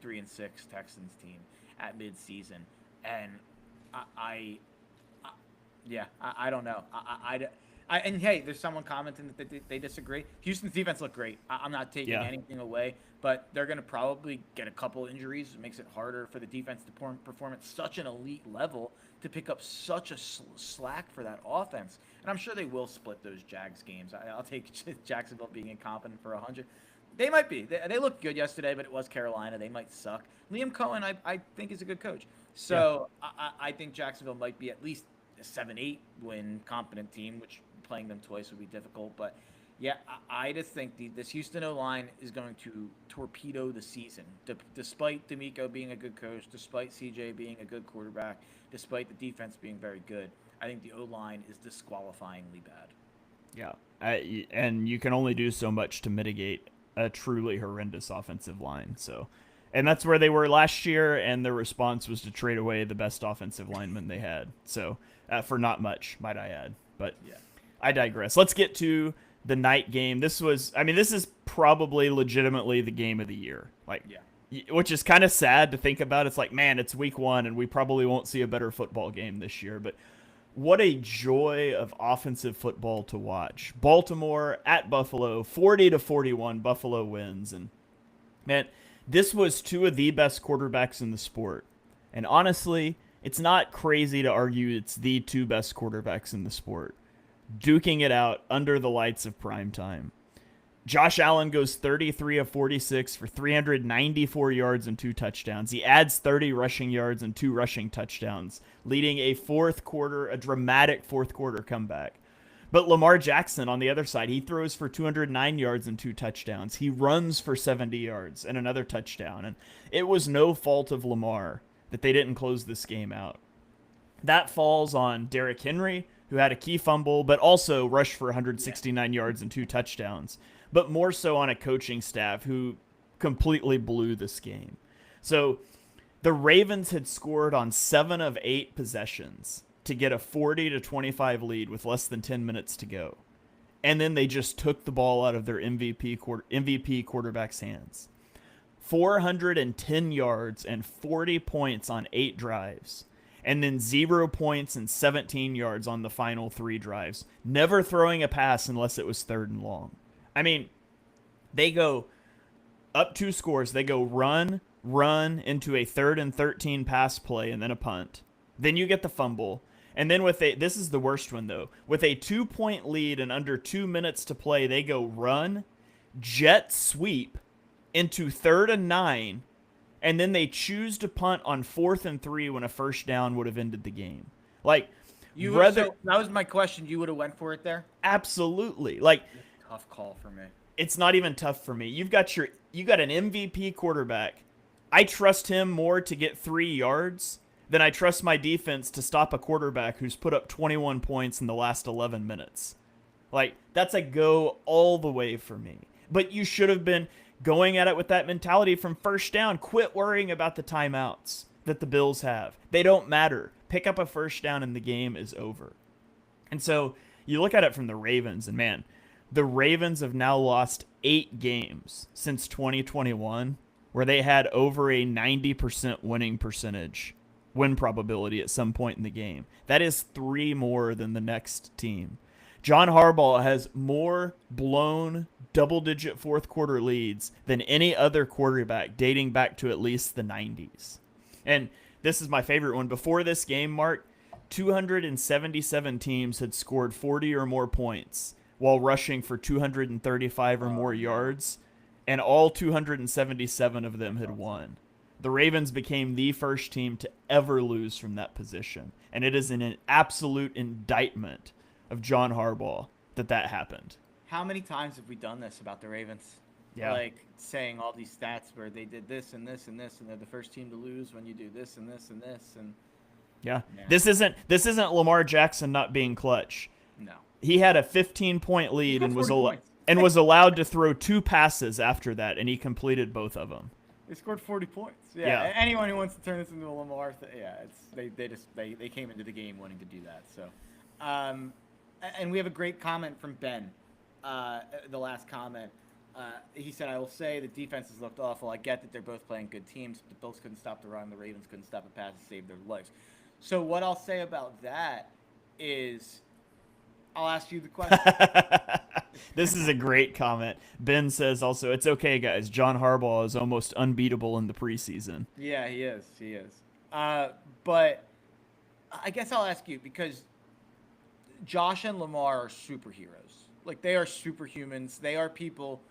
3-6 Texans team at midseason. And I don't know. And hey, there's someone commenting that they disagree. Houston's defense looked great. I'm not taking anything away, but they're going to probably get a couple injuries. It makes it harder for the defense to perform at such an elite level to pick up such a slack for that offense. And I'm sure they will split those Jags games. I'll take Jacksonville being incompetent for 100. They might be. They looked good yesterday, but it was Carolina. They might suck. Liam Cohen, I think, is a good coach. So I think Jacksonville might be at least a 7-8 win competent team, which playing them twice would be difficult. But yeah, I just think this Houston O-line is going to torpedo the season. Despite D'Amico being a good coach, despite CJ being a good quarterback, despite the defense being very good, I think the O-line is disqualifyingly bad. Yeah, and you can only do so much to mitigate a truly horrendous offensive line. So, and that's where they were last year, and their response was to trade away the best offensive lineman they had. So, for not much, might I add. But yeah, I digress. Let's get to the night game. This is probably legitimately the game of the year. Like, which is kind of sad to think about. It's like, man, it's week 1 and we probably won't see a better football game this year. But what a joy of offensive football to watch. Baltimore at Buffalo, 40-41, Buffalo wins. And man, this was 2 of the best quarterbacks in the sport. And honestly, it's not crazy to argue it's the 2 best quarterbacks in the sport, duking it out under the lights of prime time. Josh Allen goes 33 of 46 for 394 yards and 2 touchdowns. He adds 30 rushing yards and 2 rushing touchdowns, leading a dramatic fourth quarter comeback. But Lamar Jackson on the other side, he throws for 209 yards and 2 touchdowns. He runs for 70 yards and another touchdown. And it was no fault of Lamar that they didn't close this game out. That falls on Derrick Henry, who had a key fumble, but also rushed for 169 yards and 2 touchdowns. But more so on a coaching staff who completely blew this game. So the Ravens had scored on 7 of 8 possessions to get a 40-25 lead with less than 10 minutes to go. And then they just took the ball out of their MVP quarterback's hands. 410 yards and 40 points on 8 drives. And then 0 points and 17 yards on the final 3 drives. Never throwing a pass unless it was 3rd and long. I mean, they go up 2 scores. They go run into a 3rd and 13 pass play and then a punt. Then you get the fumble. And then this is the worst one though. With a 2-point lead and under 2 minutes to play, they go run, jet sweep into 3rd and 9. And then they choose to punt on 4th and 3 when a first down would have ended the game. Like, so that was my question. You would have went for it there? Absolutely. Like, tough call for me. It's not even tough for me. You got an MVP quarterback. I trust him more to get 3 yards than I trust my defense to stop a quarterback who's put up 21 points in the last 11 minutes. Like, that's a go all the way for me. But you should have been going at it with that mentality from first down. Quit worrying about the timeouts that the Bills have. They don't matter. Pick up a first down and the game is over. And so you look at it from the Ravens, and man, the Ravens have now lost 8 games since 2021 where they had over a 90% win probability at some point in the game. That is 3 more than the next team. John Harbaugh has more blown double-digit fourth quarter leads than any other quarterback dating back to at least the 90s. And this is my favorite one. Before this game, Mark, 277 teams had scored 40 or more points while rushing for 235 or more yards, and all 277 of them had won. The Ravens became the first team to ever lose from that position, and it is an absolute indictment of John Harbaugh that happened. How many times have we done this about the Ravens? Yeah. Like saying all these stats where they did this and this and this, and they're the first team to lose when you do this and this and this, and yeah. This isn't Lamar Jackson not being clutch. No. He had a 15-point lead and was allowed to throw 2 passes after that, and he completed both of them. They scored 40 points. Yeah. Anyone who wants to turn this into a Lamar, they came into the game wanting to do that. So, and we have a great comment from Ben. The last comment, he said, "I will say the defenses looked awful. I get that they're both playing good teams. But the Bills couldn't stop the run. The Ravens couldn't stop a pass to save their lives." So what I'll say about that is, I'll ask you the question. This is a great comment. Ben says also, it's okay, guys. John Harbaugh is almost unbeatable in the preseason. Yeah, he is. But I guess I'll ask you, because Josh and Lamar are superheroes. Like, they are superhumans. They are people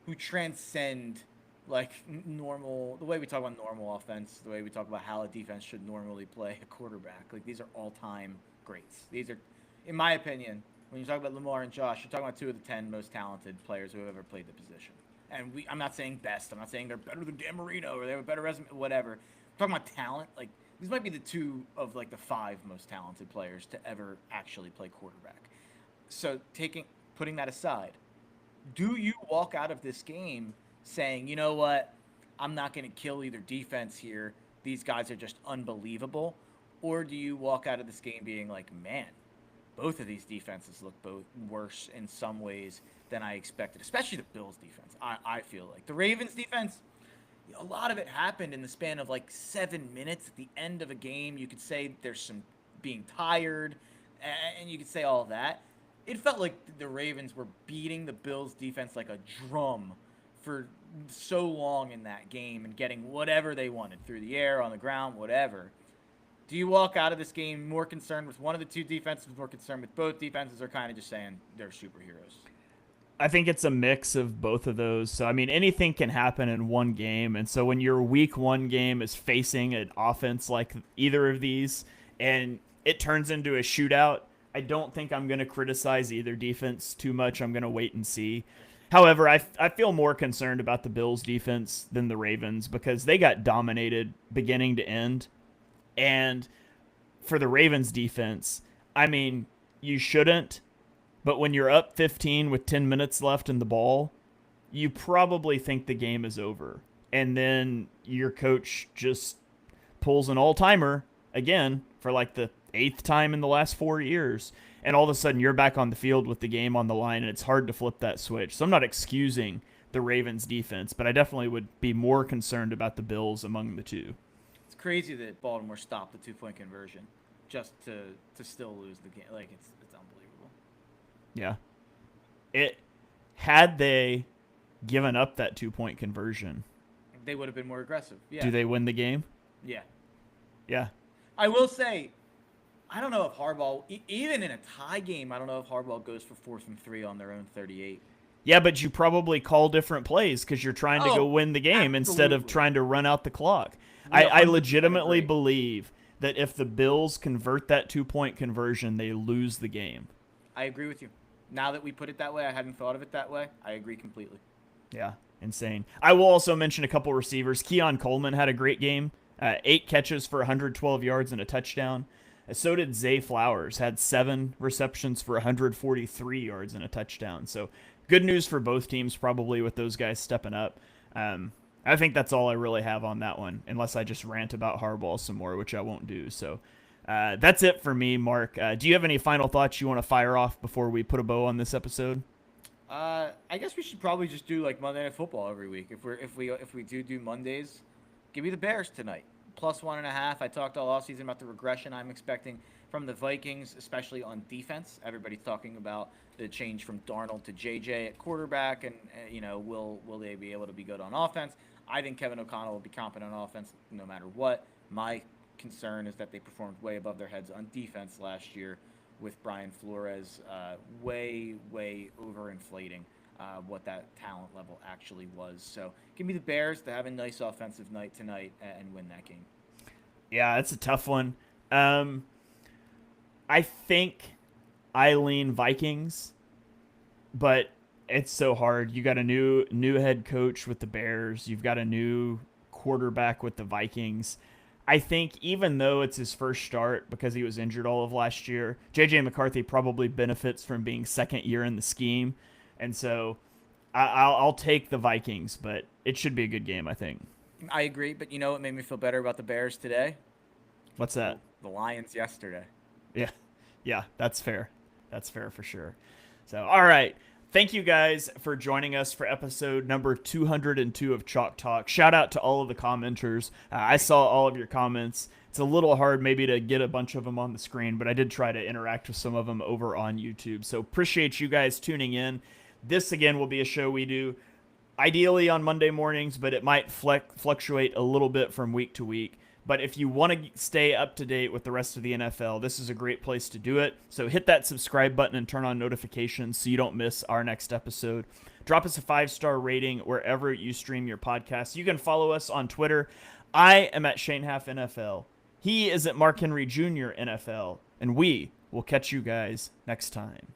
who transcend, like, normal, the way we talk about normal offense, the way we talk about how a defense should normally play a quarterback. Like, these are all-time greats. These are, in my opinion, when you talk about Lamar and Josh, you're talking about 2 of the 10 most talented players who have ever played the position. And I'm not saying best. I'm not saying they're better than Dan Marino or they have a better resume, whatever. I'm talking about talent. Like, these might be the 2 of, like, the 5 most talented players to ever actually play quarterback. So putting that aside, do you walk out of this game saying, you know what, I'm not going to kill either defense here, these guys are just unbelievable? Or do you walk out of this game being like, man, both of these defenses look both worse in some ways than I expected, especially the Bills defense. I feel like the Ravens defense, a lot of it happened in the span of like 7 minutes at the end of a game. You could say there's some being tired, and you could say all of that. It felt like the Ravens were beating the Bills defense like a drum for so long in that game and getting whatever they wanted through the air, on the ground, whatever. Do you walk out of this game more concerned with one of the two defenses, more concerned with both defenses, or kind of just saying they're superheroes? I think it's a mix of both of those. So, I mean, anything can happen in one game. And so when your week one game is facing an offense like either of these and it turns into a shootout, I don't think I'm going to criticize either defense too much. I'm going to wait and see. However, I feel more concerned about the Bills defense than the Ravens because they got dominated beginning to end. And for the Ravens defense, I mean, you shouldn't. But when you're up 15 with 10 minutes left in the ball, you probably think the game is over. And then your coach just pulls an all-timer again for like the 8th time in the last 4 years. And all of a sudden you're back on the field with the game on the line, and it's hard to flip that switch. So I'm not excusing the Ravens defense, but I definitely would be more concerned about the Bills among the two. It's crazy that Baltimore stopped the 2-point conversion just to still lose the game. Like, it's unbelievable. Yeah. Had they given up that 2-point conversion, they would have been more aggressive. Yeah. Do they win the game? Yeah. Yeah. I will say, I don't know if Harbaugh, even in a tie game, I don't know if Harbaugh goes for 4th and 3 on their own 38. Yeah, but you probably call different plays because you're trying to go win the game instead of trying to run out the clock. I legitimately believe that if the Bills convert that 2-point conversion, they lose the game. I agree with you. Now that we put it that way, I hadn't thought of it that way. I agree completely. Yeah, insane. I will also mention a couple receivers. Keon Coleman had a great game. 8 catches for 112 yards and a touchdown. So did Zay Flowers, had 7 receptions for 143 yards and a touchdown. So good news for both teams probably with those guys stepping up. I think that's all I really have on that one, unless I just rant about Harbaugh some more, which I won't do. So that's it for me, Mark. Do you have any final thoughts you want to fire off before we put a bow on this episode? I guess we should probably just do like Monday Night Football every week. If we do Mondays, give me the Bears tonight. +1.5. I talked all offseason about the regression I'm expecting from the Vikings, especially on defense. Everybody's talking about the change from Darnold to JJ at quarterback, and will they be able to be good on offense? I think Kevin O'Connell will be competent on offense no matter what. My concern is that they performed way above their heads on defense last year with Brian Flores way overinflating what that talent level actually was. So give me the Bears to have a nice offensive night tonight and win that game. Yeah, it's a tough one. I think I lean Vikings, but it's so hard. You got a new head coach with the Bears. You've got a new quarterback with the Vikings. I think even though it's his first start because he was injured all of last year, J.J. McCarthy probably benefits from being second year in the scheme. And so I'll take the Vikings, but it should be a good game, I think. I agree, but what made me feel better about the Bears today? What's that? The Lions yesterday. Yeah, that's fair. That's fair for sure. So, all right. Thank you guys for joining us for episode number 202 of Chalk Talk. Shout out to all of the commenters. I saw all of your comments. It's a little hard maybe to get a bunch of them on the screen, but I did try to interact with some of them over on YouTube. So appreciate you guys tuning in. This, again, will be a show we do ideally on Monday mornings, but it might fluctuate a little bit from week to week. But if you want to stay up to date with the rest of the NFL, this is a great place to do it. So hit that subscribe button and turn on notifications so you don't miss our next episode. Drop us a 5-star rating wherever you stream your podcast. You can follow us on Twitter. I am at Shane Half NFL. He is at Mark Henry Jr. NFL. And we will catch you guys next time.